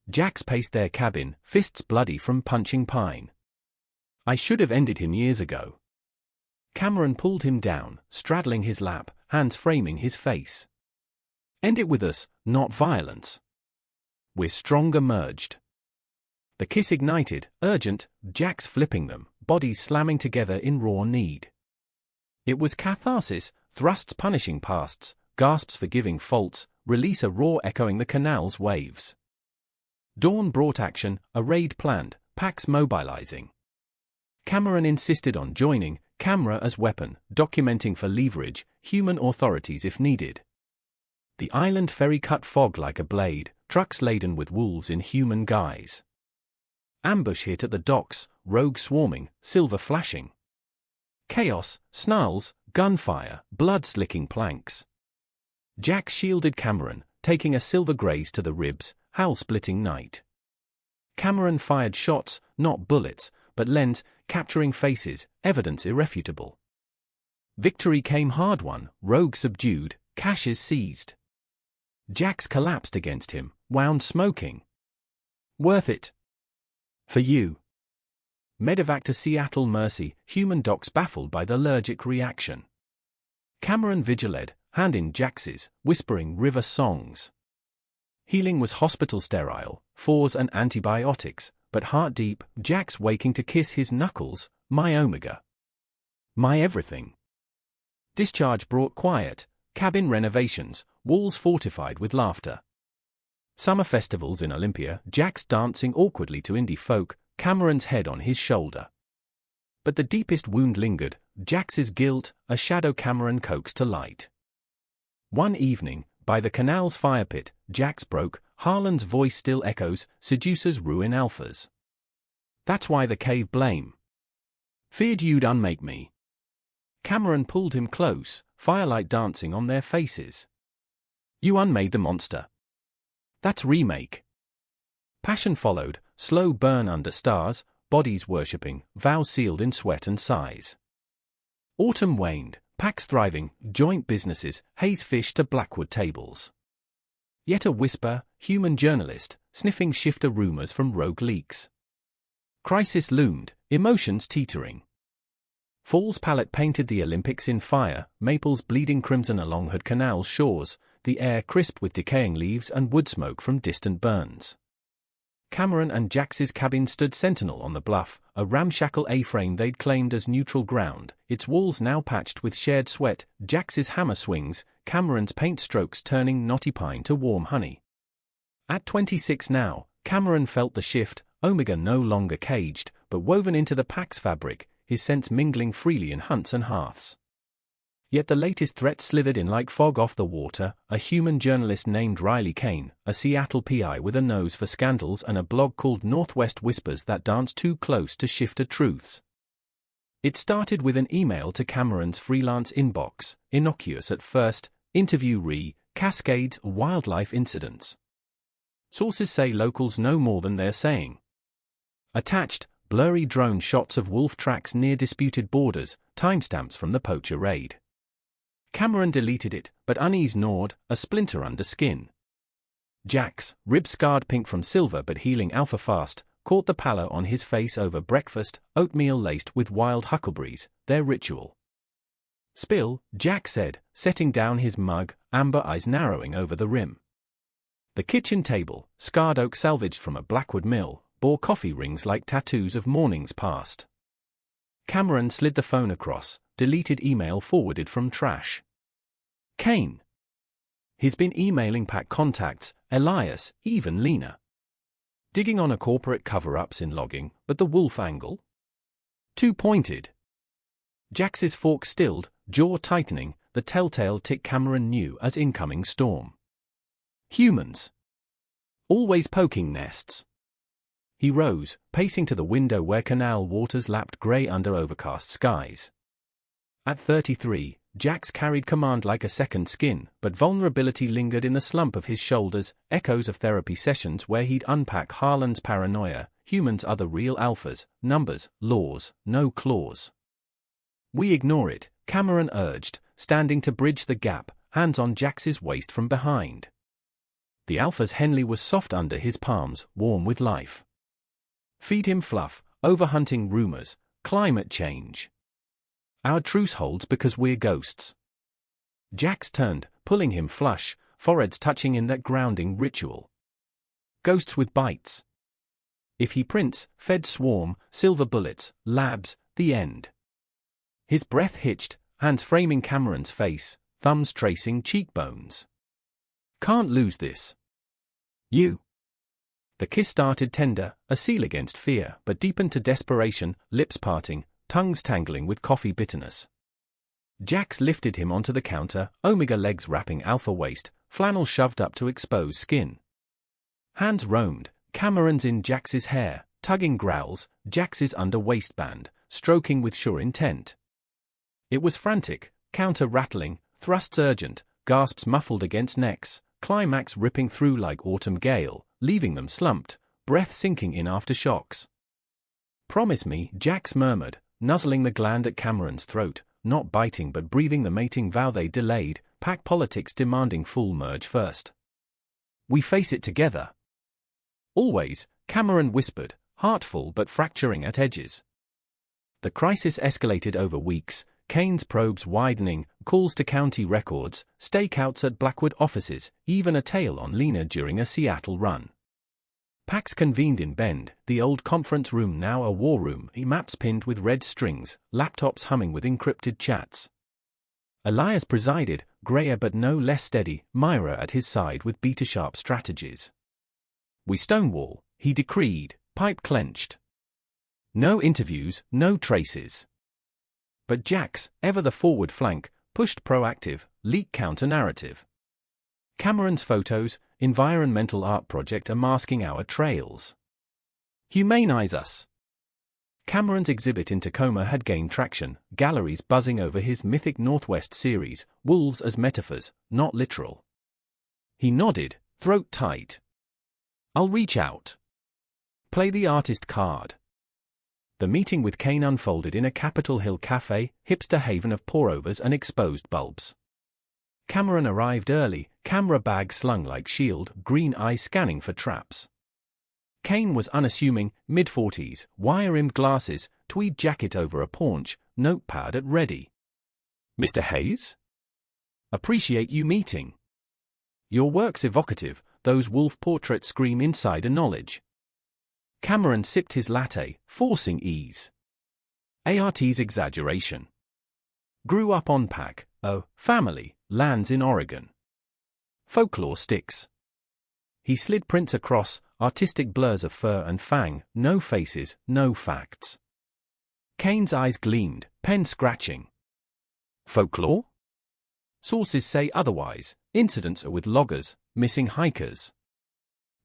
Jax paced their cabin, fists bloody from punching pine. I should have ended him years ago. Cameron pulled him down, straddling his lap, hands framing his face. End it with us, not violence. We're stronger merged. The kiss ignited, urgent, Jax flipping them, bodies slamming together in raw need. It was catharsis, thrusts punishing pasts, gasps forgiving faults, release a roar echoing the canal's waves. Dawn brought action, a raid planned, packs mobilizing. Cameron insisted on joining, camera as weapon, documenting for leverage, human authorities if needed. The island ferry cut fog like a blade, trucks laden with wolves in human guise. Ambush hit at the docks, rogue swarming, silver flashing. Chaos, snarls, gunfire, blood-slicking planks. Jax shielded Cameron, taking a silver graze to the ribs, howl-splitting night. Cameron fired shots, not bullets, but lens, capturing faces, evidence irrefutable. Victory came hard-won, rogue subdued, caches seized. Jax collapsed against him, wound smoking. Worth it. For you. Medevac to Seattle Mercy, human docs baffled by the allergic reaction. Cameron vigiled, hand in Jax's, whispering river songs. Healing was hospital sterile, fours and antibiotics, but heart deep, Jax waking to kiss his knuckles, my omega. My everything. Discharge brought quiet, cabin renovations, walls fortified with laughter. Summer festivals in Olympia, Jax dancing awkwardly to indie folk, Cameron's head on his shoulder. But the deepest wound lingered, Jax's guilt, a shadow Cameron coaxed to light. One evening, by the canal's fire pit, Jax broke, Harlan's voice still echoes, seducers ruin alphas. That's why the cave blame. Feared you'd unmake me. Cameron pulled him close, firelight dancing on their faces. You unmade the monster. That's remake. Passion followed, slow burn under stars, bodies worshipping, vows sealed in sweat and sighs. Autumn waned, packs thriving, joint businesses, haze fish to Blackwood tables. Yet a whisper, human journalist, sniffing shifter rumors from rogue leaks. Crisis loomed, emotions teetering. Fall's palette painted the Olympics in fire, maples bleeding crimson along Hood Canal's shores, the air crisp with decaying leaves and wood smoke from distant burns. Cameron and Jax's cabin stood sentinel on the bluff, a ramshackle A-frame they'd claimed as neutral ground, its walls now patched with shared sweat, Jax's hammer swings, Cameron's paint strokes turning knotty pine to warm honey. At 26 now, Cameron felt the shift, Omega no longer caged, but woven into the pack's fabric, his scents mingling freely in hunts and hearths. Yet the latest threat slithered in like fog off the water, a human journalist named Riley Kane, a Seattle PI with a nose for scandals and a blog called Northwest Whispers that danced too close to shifter truths. It started with an email to Cameron's freelance inbox, innocuous at first, interview cascades, wildlife incidents. Sources say locals know more than they're saying. Attached, blurry drone shots of wolf tracks near disputed borders, timestamps from the poacher raid. Cameron deleted it, but unease gnawed, a splinter under skin. Jax, ribs scarred pink from silver but healing alpha fast, caught the pallor on his face over breakfast, oatmeal laced with wild huckleberries, their ritual. Spill, Jax said, setting down his mug, amber eyes narrowing over the rim. The kitchen table, scarred oak salvaged from a Blackwood mill, bore coffee rings like tattoos of mornings past. Cameron slid the phone across, deleted email forwarded from trash. Kane. He's been emailing Pack contacts, Elias, even Lena. Digging on a corporate cover-ups in logging, but the wolf angle? Too pointed. Jax's fork stilled, jaw tightening, the telltale tick Cameron knew as incoming storm. Humans. Always poking nests. He rose, pacing to the window where canal waters lapped grey under overcast skies. At 33, Jax carried command like a second skin, but vulnerability lingered in the slump of his shoulders, echoes of therapy sessions where he'd unpack Harlan's paranoia. Humans are the real alphas, numbers, laws, no claws. We ignore it, Cameron urged, standing to bridge the gap, hands on Jax's waist from behind. The alpha's Henley was soft under his palms, warm with life. Feed him fluff, overhunting rumors, climate change. Our truce holds because we're ghosts. Jax turned, pulling him flush, foreheads touching in that grounding ritual. Ghosts with bites. If he prints, fed swarm, silver bullets, labs, the end. His breath hitched, hands framing Cameron's face, thumbs tracing cheekbones. Can't lose this. You. The kiss started tender, a seal against fear, but deepened to desperation, lips parting, tongues tangling with coffee bitterness. Jax lifted him onto the counter, omega legs wrapping alpha waist, flannel shoved up to expose skin. Hands roamed, Cameron's in Jax's hair, tugging growls, Jax's under waistband, stroking with sure intent. It was frantic, counter rattling, thrusts urgent, gasps muffled against necks, climax ripping through like autumn gale, leaving them slumped, breath sinking in aftershocks. Promise me, Jax murmured, nuzzling the gland at Cameron's throat, not biting but breathing the mating vow they delayed, pack politics demanding full merge first. We face it together. Always, Cameron whispered, heartful but fracturing at edges. The crisis escalated over weeks, Kane's probes widening, calls to county records, stakeouts at Blackwood offices, even a tale on Lena during a Seattle run. Packs convened in Bend, the old conference room now a war room, maps pinned with red strings, laptops humming with encrypted chats. Elias presided, grayer but no less steady, Myra at his side with beta-sharp strategies. We stonewall, he decreed, pipe clenched. No interviews, no traces. But Jax, ever the forward flank, pushed proactive, leak counter-narrative. Cameron's photos, environmental art project are masking our trails. Humanize us. Cameron's exhibit in Tacoma had gained traction, galleries buzzing over his mythic Northwest series, wolves as metaphors, not literal. He nodded, throat tight. I'll reach out. Play the artist card. The meeting with Kane unfolded in a Capitol Hill cafe, hipster haven of pour-overs and exposed bulbs. Cameron arrived early, camera bag slung like shield, green eye scanning for traps. Kane was unassuming, mid-40s, wire-rimmed glasses, tweed jacket over a paunch, notepad at ready. Mr. Hayes? Appreciate you meeting. Your work's evocative, those wolf portraits scream insider knowledge. Cameron sipped his latte, forcing ease. ART's exaggeration. Grew up on Pack, family, lands in Oregon. Folklore sticks. He slid prints across, artistic blurs of fur and fang, no faces, no facts. Kane's eyes gleamed, pen scratching. Folklore? Sources say otherwise, incidents are with loggers, missing hikers.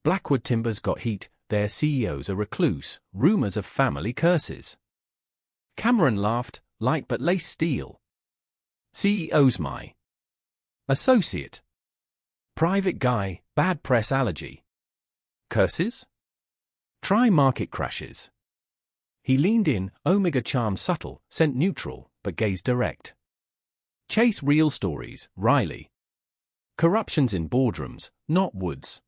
Blackwood timbers got heat, their CEO's a recluse, rumors of family curses. Cameron laughed, light but lace steel. CEO's my associate. Private guy, bad press allergy. Curses? Try market crashes. He leaned in, omega charm subtle, sent neutral, but gaze direct. Chase real stories, Riley. Corruptions in boardrooms, not woods.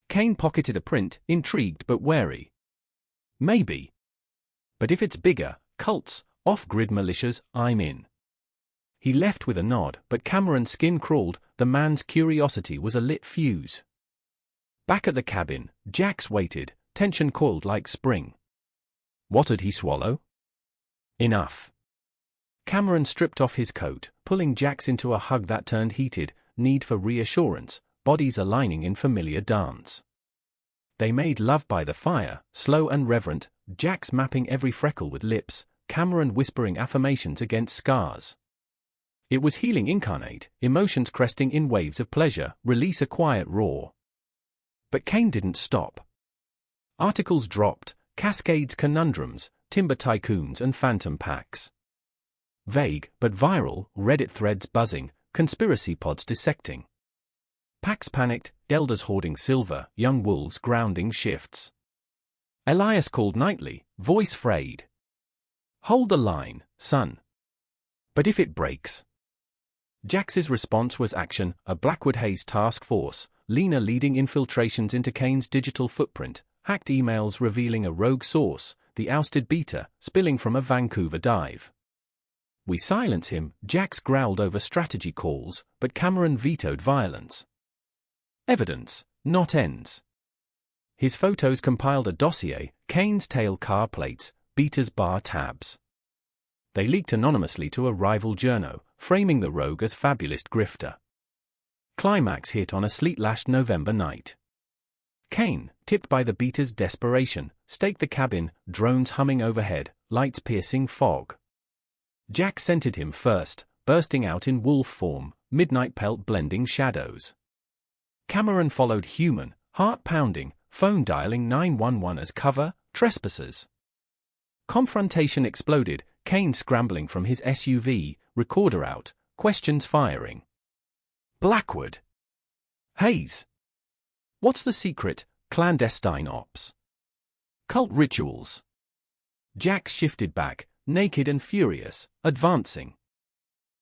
Kane pocketed a print, intrigued but wary. Maybe. But if it's bigger, cults, off-grid militias, I'm in. He left with a nod, but Cameron's skin crawled, the man's curiosity was a lit fuse. Back at the cabin, Jax waited, tension coiled like spring. What'd he swallow? Enough. Cameron stripped off his coat, pulling Jax into a hug that turned heated, need for reassurance, bodies aligning in familiar dance. They made love by the fire, slow and reverent, Jax mapping every freckle with lips, Cameron whispering affirmations against scars. It was healing incarnate, emotions cresting in waves of pleasure, release a quiet roar. But Kane didn't stop. Articles dropped, cascades, conundrums, timber tycoons and phantom packs. Vague, but viral, Reddit threads buzzing, conspiracy pods dissecting. Packs panicked, elders hoarding silver, young wolves grounding shifts. Elias called nightly, voice frayed. Hold the line, son. But if it breaks? Jax's response was action, a Blackwood Haze task force, Lena leading infiltrations into Kane's digital footprint, hacked emails revealing a rogue source, the ousted beta, spilling from a Vancouver dive. We silence him, Jax growled over strategy calls, but Cameron vetoed violence. Evidence, not ends. His photos compiled a dossier, Kane's tail car plates, Beta's bar tabs. They leaked anonymously to a rival journo, framing the rogue as fabulous grifter. Climax hit on a sleet-lashed November night. Kane, tipped by the Beta's desperation, staked the cabin, drones humming overhead, lights piercing fog. Jax scented him first, bursting out in wolf form, midnight pelt blending shadows. Cameron followed human, heart-pounding, phone dialing 911 as cover, trespassers. Confrontation exploded, Kane scrambling from his SUV, recorder out, questions firing. Blackwood. Haze. What's the secret? Clandestine ops. Cult rituals. Jax shifted back, naked and furious, advancing.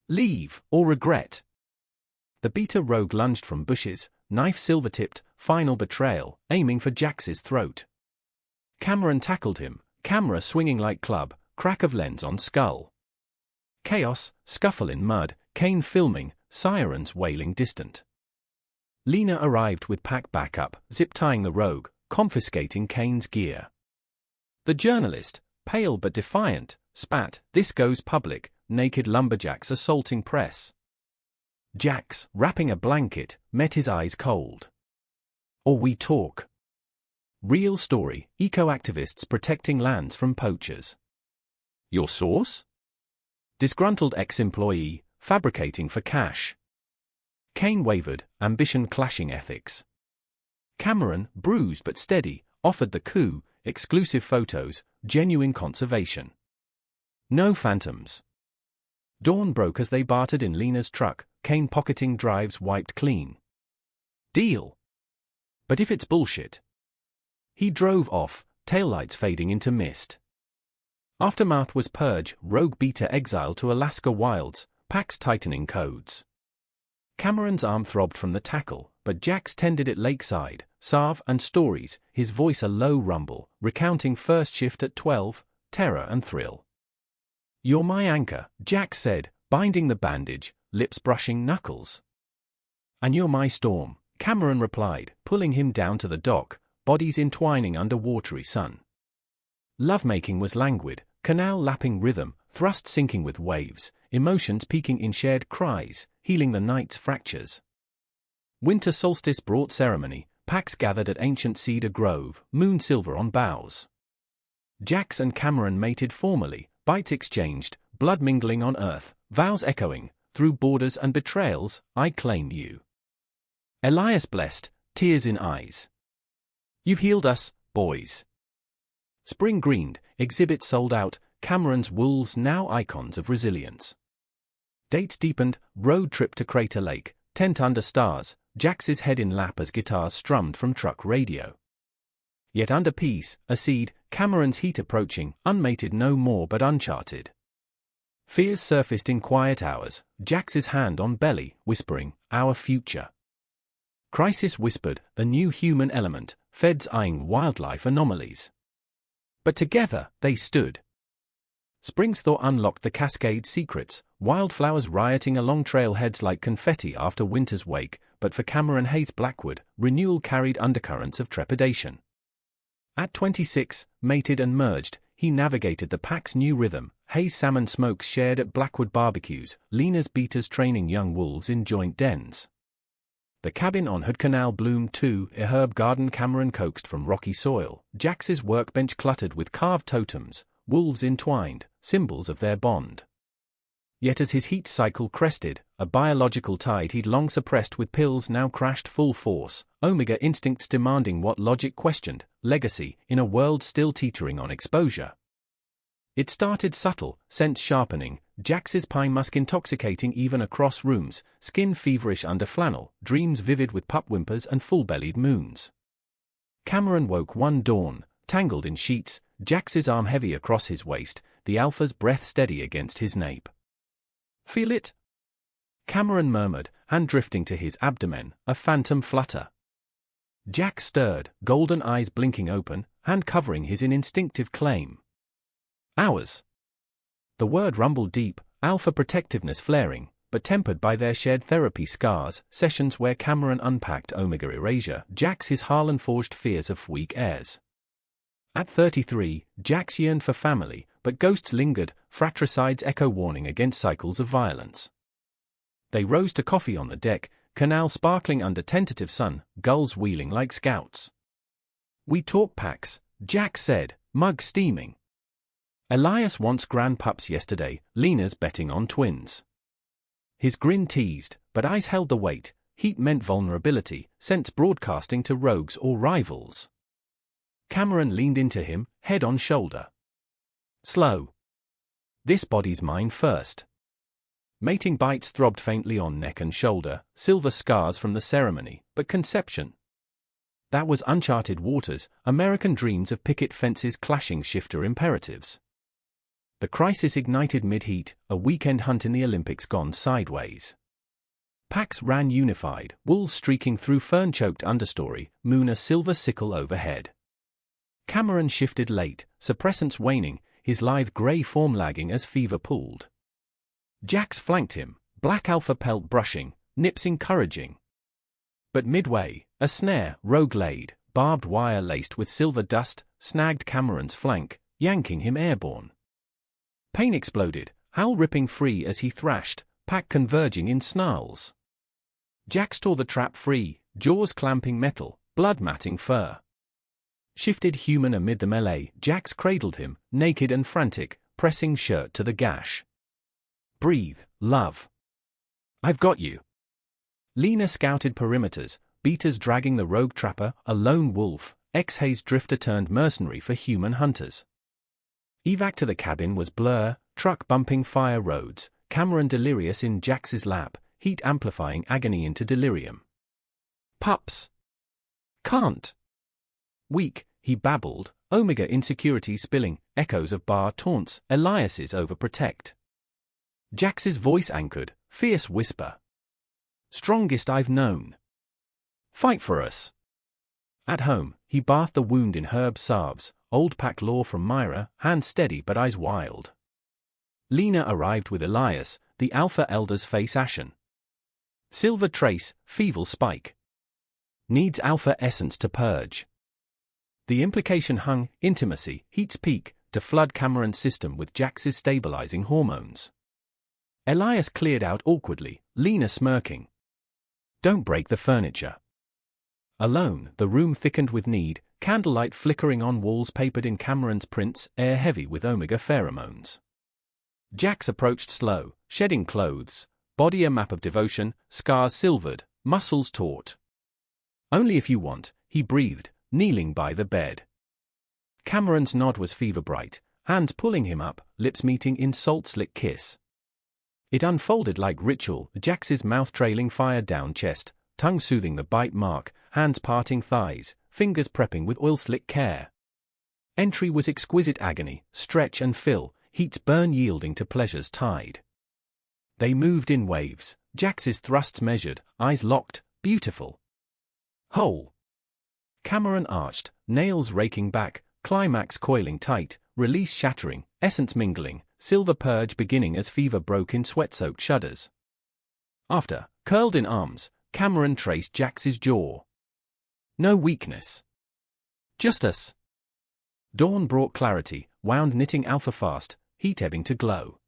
Leave, or regret. The beta rogue lunged from bushes, knife silver-tipped, final betrayal, aiming for Jax's throat. Cameron tackled him, camera swinging like club, crack of lens on skull. Chaos, scuffle in mud, Kane filming, sirens wailing distant. Lena arrived with pack backup, zip-tying the rogue, confiscating Kane's gear. The journalist, pale but defiant, spat, "This goes public," naked lumberjacks assaulting press. Jax, wrapping a blanket, met his eyes cold. Or we talk. Real story, eco-activists protecting lands from poachers. Your source? Disgruntled ex-employee, fabricating for cash. Kane wavered, ambition clashing ethics. Cameron, bruised but steady, offered the coup, exclusive photos, genuine conservation. No phantoms. Dawn broke as they bartered in Lena's truck, Kane pocketing drives wiped clean. Deal. But if it's bullshit? He drove off, taillights fading into mist. Aftermath was purge, rogue beta exile to Alaska wilds, packs tightening codes. Cameron's arm throbbed from the tackle, but Jax tended it lakeside, salve and stories, his voice a low rumble, recounting first shift at 12, terror and thrill. You're my anchor, Jax said, binding the bandage, lips brushing knuckles. And you're my storm, Cameron replied, pulling him down to the dock, bodies entwining under watery sun. Lovemaking was languid, canal lapping rhythm, thrust sinking with waves, emotions peaking in shared cries, healing the night's fractures. Winter solstice brought ceremony, packs gathered at ancient cedar grove, moon silver on boughs. Jax and Cameron mated formally, bites exchanged, blood mingling on earth, vows echoing, through borders and betrayals, I claim you. Elias blessed, tears in eyes. You've healed us, boys. Spring greened, exhibit sold out, Cameron's wolves now icons of resilience. Dates deepened, road trip to Crater Lake, tent under stars, Jax's head in lap as guitars strummed from truck radio. Yet under peace, a seed, Cameron's heat approaching, unmated no more but uncharted. Fears surfaced in quiet hours, Jax's hand on belly, whispering, our future. Crisis whispered, the new human element, feds eyeing wildlife anomalies. But together, they stood. Spring's thaw unlocked the cascade's secrets, wildflowers rioting along trailheads like confetti after winter's wake, but for Cameron Hayes Blackwood, renewal carried undercurrents of trepidation. At 26, mated and merged, he navigated the pack's new rhythm, Hayes salmon smokes shared at Blackwood barbecues, Lena's beaters training young wolves in joint dens. The cabin on Hood Canal bloomed too, a herb garden Cameron coaxed from rocky soil, Jax's workbench cluttered with carved totems, wolves entwined, symbols of their bond. Yet as his heat cycle crested, a biological tide he'd long suppressed with pills now crashed full force, omega instincts demanding what logic questioned, legacy, in a world still teetering on exposure. It started subtle, scent sharpening, Jax's pine musk intoxicating even across rooms, skin feverish under flannel, dreams vivid with pup whimpers and full-bellied moons. Cameron woke one dawn, tangled in sheets, Jax's arm heavy across his waist, the alpha's breath steady against his nape. "Feel it?" Cameron murmured, hand drifting to his abdomen, a phantom flutter. Jax stirred, golden eyes blinking open, hand covering his instinctive claim. "Ours." The word rumbled deep, alpha protectiveness flaring, but tempered by their shared therapy scars, sessions where Cameron unpacked omega erasure, Jax his Harlan-forged fears of weak heirs. At 33, Jax yearned for family, but ghosts lingered, fratricide's echo warning against cycles of violence. They rose to coffee on the deck, canal sparkling under tentative sun, gulls wheeling like scouts. "We talk packs," Jax said, mug steaming. "Elias wants grand pups yesterday, Lena's betting on twins." His grin teased, but eyes held the weight, heat meant vulnerability, sense broadcasting to rogues or rivals. Cameron leaned into him, head on shoulder. "Slow. This body's mine first." Mating bites throbbed faintly on neck and shoulder, silver scars from the ceremony, but conception. That was uncharted waters, American dreams of picket fences clashing shifter imperatives. The crisis ignited mid-heat, a weekend hunt in the Olympics gone sideways. Packs ran unified, wolves streaking through fern-choked understory, moon a silver sickle overhead. Cameron shifted late, suppressants waning, his lithe grey form lagging as fever pulled. Jax flanked him, black alpha pelt brushing, nips encouraging. But midway, a snare, rogue laid, barbed wire laced with silver dust, snagged Cameron's flank, yanking him airborne. Pain exploded, howl ripping free as he thrashed, pack converging in snarls. Jax tore the trap free, jaws clamping metal, blood matting fur. Shifted human amid the melee, Jax cradled him, naked and frantic, pressing shirt to the gash. "Breathe, love. I've got you." Lena scouted perimeters, beaters dragging the rogue trapper, a lone wolf, ex-Hayes drifter turned mercenary for human hunters. Evac to the cabin was blur, truck bumping fire roads, Cameron delirious in Jax's lap, heat amplifying agony into delirium. "Pups. Can't." Weak, he babbled, omega insecurity spilling, echoes of bar taunts, Elias's overprotect. Jax's voice anchored, fierce whisper. "Strongest I've known. Fight for us." At home, he bathed the wound in herb salves, old pack lore from Myra, hands steady but eyes wild. Lena arrived with Elias, the alpha elder's face ashen. "Silver trace, feeble spike. Needs alpha essence to purge." The implication hung, intimacy, heat's peak, to flood Cameron's system with Jax's stabilizing hormones. Elias cleared out awkwardly, Lena smirking. "Don't break the furniture." Alone, the room thickened with need, candlelight flickering on walls papered in Cameron's prints, air heavy with omega pheromones. Jax approached slow, shedding clothes, body a map of devotion, scars silvered, muscles taut. "Only if you want," he breathed, kneeling by the bed. Cameron's nod was fever-bright, hands pulling him up, lips meeting in salt-slick kiss. It unfolded like ritual, Jax's mouth trailing fire down chest, tongue soothing the bite mark, hands parting thighs, fingers prepping with oil-slick care. Entry was exquisite agony, stretch and fill, heat's burn yielding to pleasure's tide. They moved in waves, Jax's thrusts measured, eyes locked, beautiful. Whole. Cameron arched, nails raking back, climax coiling tight, release shattering, essence mingling, silver purge beginning as fever broke in sweat-soaked shudders. After, curled in arms, Cameron traced Jax's jaw. No weakness. Just us. Dawn brought clarity, wound knitting alpha fast, heat ebbing to glow.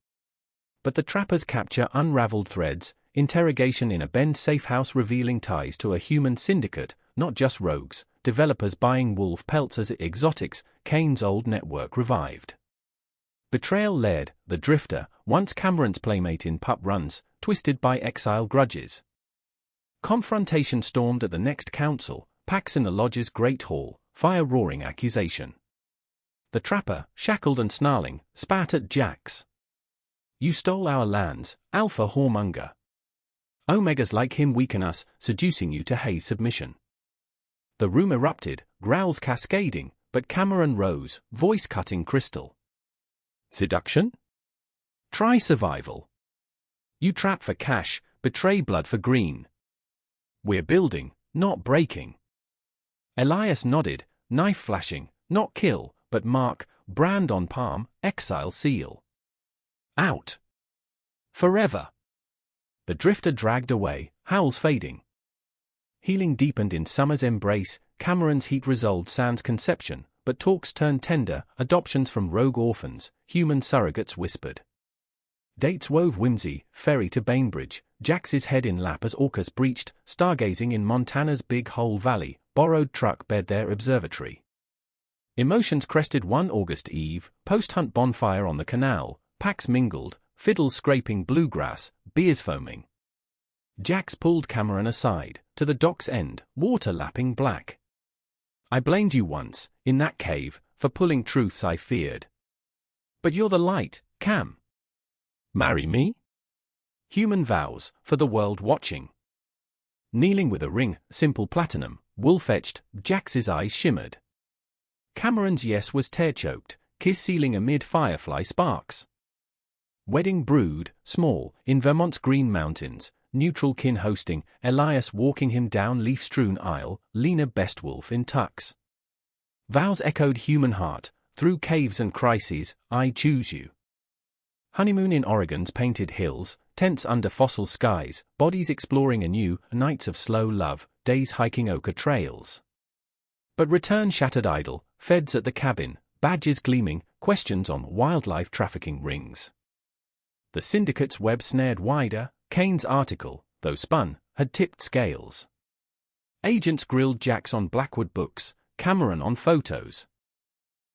But the trapper's capture unraveled threads, interrogation in a Bend safe house revealing ties to a human syndicate, not just rogues, developers buying wolf pelts as exotics. Kane's old network revived. Betrayal led, the Drifter, once Cameron's playmate in pup runs, twisted by exile grudges. Confrontation stormed at the next council, Pax in the lodge's great hall, fire-roaring accusation. The trapper, shackled and snarling, spat at Jax. You stole our lands, alpha whoremonger. Omegas like him weaken us, seducing you to Hayes' submission. The room erupted, growls cascading, but Cameron rose, voice cutting crystal. Seduction? Try survival. You trap for cash, betray blood for green. We're building, not breaking. Elias nodded, knife flashing, not kill, but mark, brand on palm, exile seal. Out. Forever. The Drifter dragged away, howls fading. Healing deepened in summer's embrace, Cameron's heat resolved sans conception, but talks turned tender, adoptions from rogue orphans, human surrogates whispered. Dates wove whimsy, ferry to Bainbridge, Jax's head in lap as AUKUS breached, stargazing in Montana's Big Hole Valley, borrowed truck bed their observatory. Emotions crested one August eve, post-hunt bonfire on the canal, Pax mingled, fiddles scraping bluegrass, beers foaming. Jax pulled Cameron aside, to the dock's end, water lapping black. I blamed you once, in that cave, for pulling truths I feared. But you're the light, Cam. Marry me? Human vows, for the world watching. Kneeling with a ring, simple platinum, wolf-etched, Jax's eyes shimmered. Cameron's yes was tear-choked, kiss sealing amid firefly sparks. Wedding brood, small, in Vermont's Green Mountains, neutral kin hosting, Elias walking him down leaf-strewn aisle, Lena Bestwolf in tux. Vows echoed human heart, through caves and crises, I choose you. Honeymoon in Oregon's painted hills, tents under fossil skies, bodies exploring anew, nights of slow love, days hiking ochre trails. But return shattered idle, feds at the cabin, badges gleaming, questions on wildlife trafficking rings. The syndicate's web snared wider, Kane's article, though spun, had tipped scales. Agents grilled Jax on Blackwood books, Cameron on photos.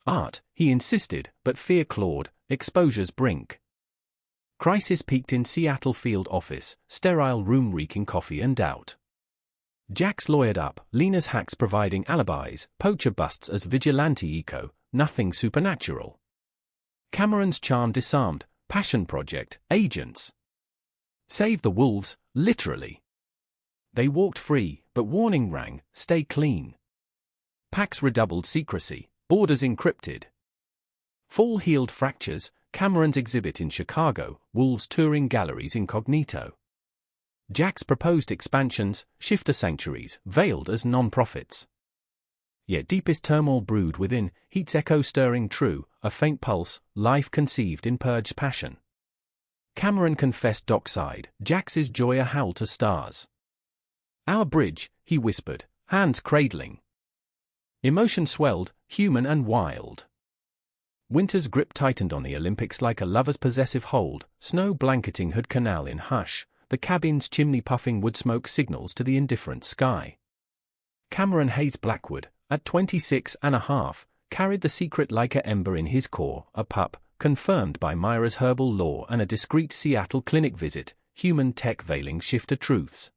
Art, he insisted, but fear clawed, exposure's brink. Crisis peaked in Seattle field office, sterile room reeking coffee and doubt. Jax lawyered up, Lena's hacks providing alibis, poacher busts as vigilante eco, nothing supernatural. Cameron's charm disarmed, passion project, agents. Save the wolves, literally. They walked free, but warning rang, stay clean. Pax redoubled secrecy, borders encrypted. Fall-healed fractures, Cameron's exhibit in Chicago, wolves touring galleries incognito. Jax proposed expansions, shifter sanctuaries, veiled as non-profits. Yet deepest turmoil brewed within, heat's echo stirring true, a faint pulse, life conceived in purged passion. Cameron confessed dockside, Jax's joy a howl to stars. Our bridge, he whispered, hands cradling. Emotion swelled, human and wild. Winter's grip tightened on the Olympics like a lover's possessive hold, snow blanketing Hood Canal in hush, the cabin's chimney puffing wood smoke signals to the indifferent sky. Cameron Hayes Blackwood, at 26 and a half, carried the secret like a ember in his core, a pup, confirmed by Myra's herbal lore and a discreet Seattle clinic visit, human tech veiling shifter truths.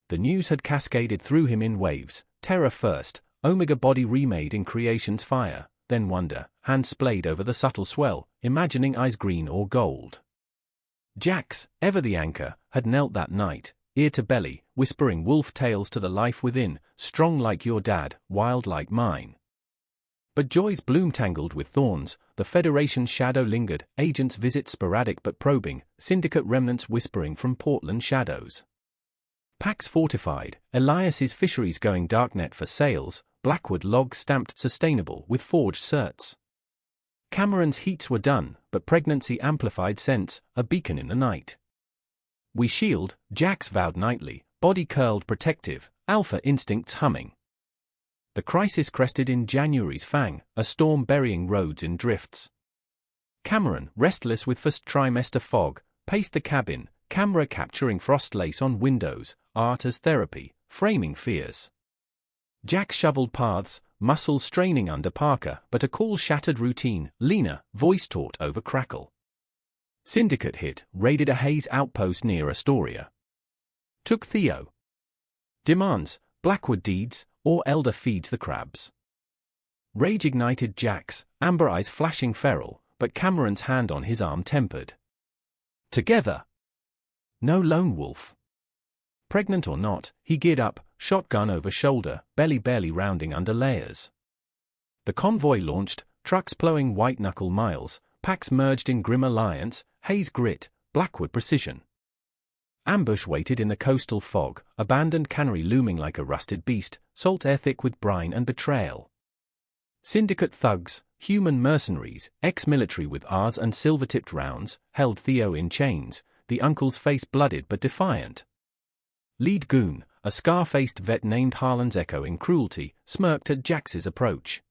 The news had cascaded through him in waves, terror first, Omega body remade in creation's fire, then wonder, hands splayed over the subtle swell, imagining eyes green or gold. Jax, ever the anchor, had knelt that night, ear to belly, whispering wolf tales to the life within, strong like your dad, wild like mine. But joy's bloom tangled with thorns, the Federation's shadow lingered, agents' visits sporadic but probing, syndicate remnants whispering from Portland shadows. Pax fortified, Elias's fisheries going darknet for sales, Blackwood logs stamped sustainable with forged certs. Cameron's heats were done, but pregnancy amplified sense, a beacon in the night. We shield, Jax vowed nightly, body curled protective, alpha instincts humming. The crisis crested in January's fang, a storm burying roads in drifts. Cameron, restless with first trimester fog, paced the cabin, camera capturing frost lace on windows, art as therapy, framing fears. Jax shoveled paths, muscles straining under parka, but a call shattered routine, Lena, voice taut over crackle. Syndicate hit, raided a haze outpost near Astoria. Took Theo. Demands, Blackwood deeds, or Elder feeds the crabs. Rage ignited Jax, amber eyes flashing feral, but Cameron's hand on his arm tempered. Together. No lone wolf. Pregnant or not, he geared up, shotgun over shoulder, belly barely rounding under layers. The convoy launched, trucks plowing white-knuckle miles, packs merged in grim alliance, haze grit, Blackwood precision. Ambush waited in the coastal fog, abandoned cannery looming like a rusted beast, salt air thick with brine and betrayal. Syndicate thugs, human mercenaries, ex-military with Rs and silver-tipped rounds, held Theo in chains, the uncle's face blooded but defiant. Lead goon, a scar-faced vet named Harlan's echoing cruelty, smirked at Jax's approach.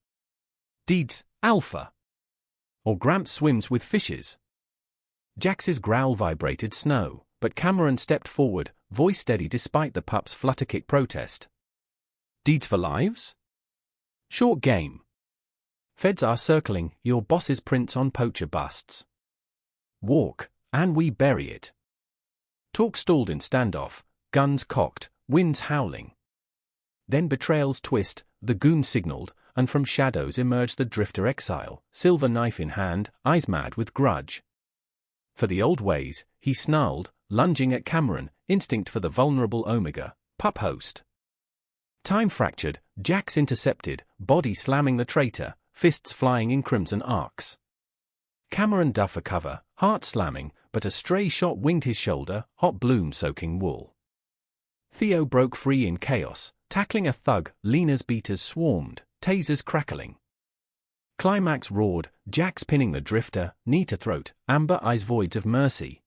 Deeds, alpha. Or Gramps swims with fishes. Jax's growl vibrated snow, but Cameron stepped forward, voice steady despite the pup's flutterkick protest. Deeds for lives? Short game. Feds are circling, your boss's prints on poacher busts. Walk, and we bury it. Talk stalled in standoff, guns cocked, winds howling. Then betrayal's twist, the goon signaled, and from shadows emerged the drifter exile, silver knife in hand, eyes mad with grudge. For the old ways, he snarled, lunging at Cameron, instinct for the vulnerable Omega, pup host. Time fractured, Jax intercepted, body slamming the traitor, fists flying in crimson arcs. Cameron dove for cover, heart slamming, but a stray shot winged his shoulder, hot bloom soaking wool. Theo broke free in chaos, tackling a thug, Lena's beaters swarmed, tasers crackling. Climax roared, Jax pinning the drifter, knee to throat, amber eyes voids of mercy.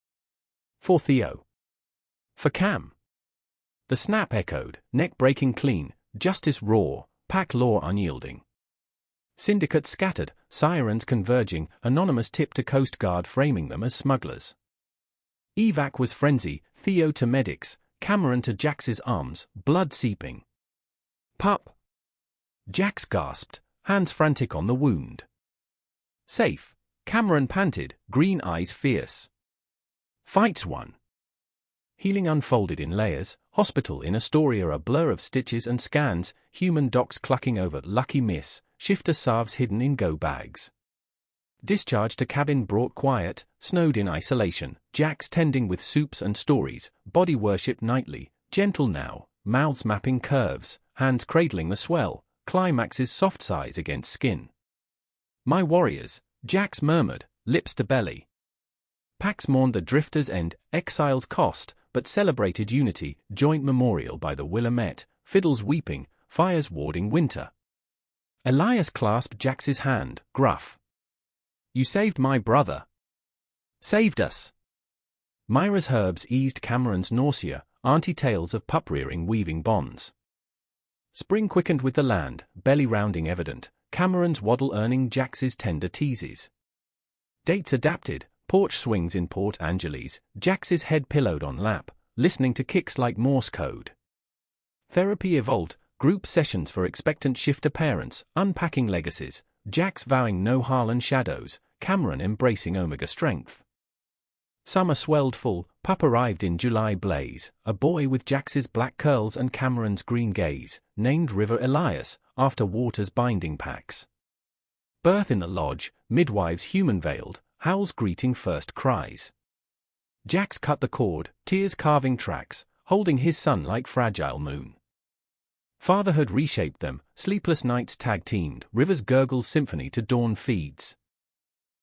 For Theo. For Cam. The snap echoed, neck breaking clean, justice raw, pack law unyielding. Syndicate scattered, sirens converging, anonymous tip to Coast Guard framing them as smugglers. Evac was frenzy, Theo to medics, Cameron to Jax's arms, blood seeping. Pup. Jax gasped, hands frantic on the wound. Safe, Cameron panted, green eyes fierce. Fights won. Healing unfolded in layers, hospital in Astoria a blur of stitches and scans, human docs clucking over lucky miss, shifter salves hidden in go bags. Discharge to cabin brought quiet, snowed in isolation, Jax tending with soups and stories, body worship nightly, gentle now, mouths mapping curves, hands cradling the swell, climax's soft sighs against skin. My warriors, Jax murmured, lips to belly. Pax mourned the drifter's end, exile's cost, but celebrated unity, joint memorial by the Willamette, fiddles weeping, fires warding winter. Elias clasped Jax's hand, gruff. You saved my brother. Saved us. Myra's herbs eased Cameron's nausea, auntie tales of pup-rearing weaving bonds. Spring quickened with the land, belly rounding evident, Cameron's waddle earning Jax's tender teases. Dates adapted, porch swings in Port Angeles, Jax's head pillowed on lap, listening to kicks like Morse code. Therapy evolved, group sessions for expectant shifter parents, unpacking legacies, Jax vowing no Harlan shadows, Cameron embracing Omega strength. Summer swelled full, pup arrived in July blaze, a boy with Jax's black curls and Cameron's green gaze, named River Elias, after water's binding packs. Birth in the lodge, midwives human-veiled, howls greeting first cries. Jax cut the cord, tears carving tracks, holding his son like fragile moon. Fatherhood reshaped them, sleepless nights tag-teamed, River's gurgle symphony to dawn feeds.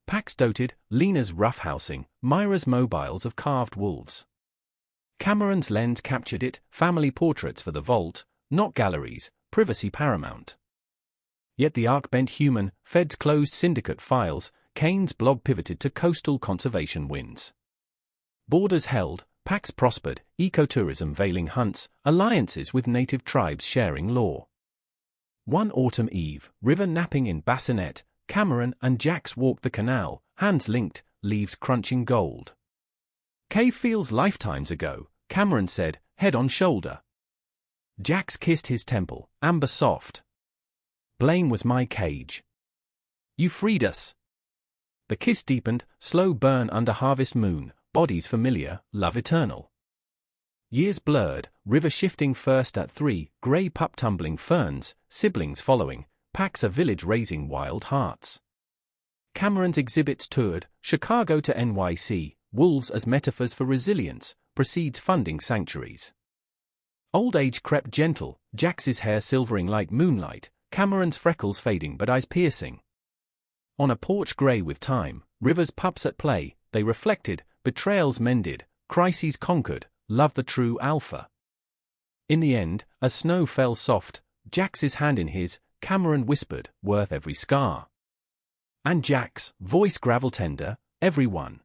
Pax doted, Lena's roughhousing, Myra's mobiles of carved wolves. Cameron's lens captured it, family portraits for the vault, not galleries, privacy paramount. Yet the arc bent human, feds closed syndicate files, Kane's blog pivoted to coastal conservation wins. Borders held, packs prospered, ecotourism veiling hunts, alliances with native tribes sharing lore. One autumn eve, river napping in bassinet, Cameron and Jax walked the canal, hands linked, leaves crunching gold. Cave feels lifetimes ago, Cameron said, head on shoulder. Jax kissed his temple, amber soft. Blame was my cage. You freed us. The kiss deepened, slow burn under harvest moon, bodies familiar, love eternal. Years blurred, river shifting first at 3, grey pup tumbling ferns, siblings following, packs a village raising wild hearts. Cameron's exhibits toured, Chicago to NYC, wolves as metaphors for resilience, proceeds funding sanctuaries. Old age crept gentle, Jax's hair silvering like moonlight, Cameron's freckles fading but eyes piercing. On a porch grey with time, River's pups at play, they reflected, betrayals mended, crises conquered, love the true alpha. In the end, as snow fell soft, Jax's hand in his, Cameron whispered, worth every scar. And Jax, voice gravel tender, everyone.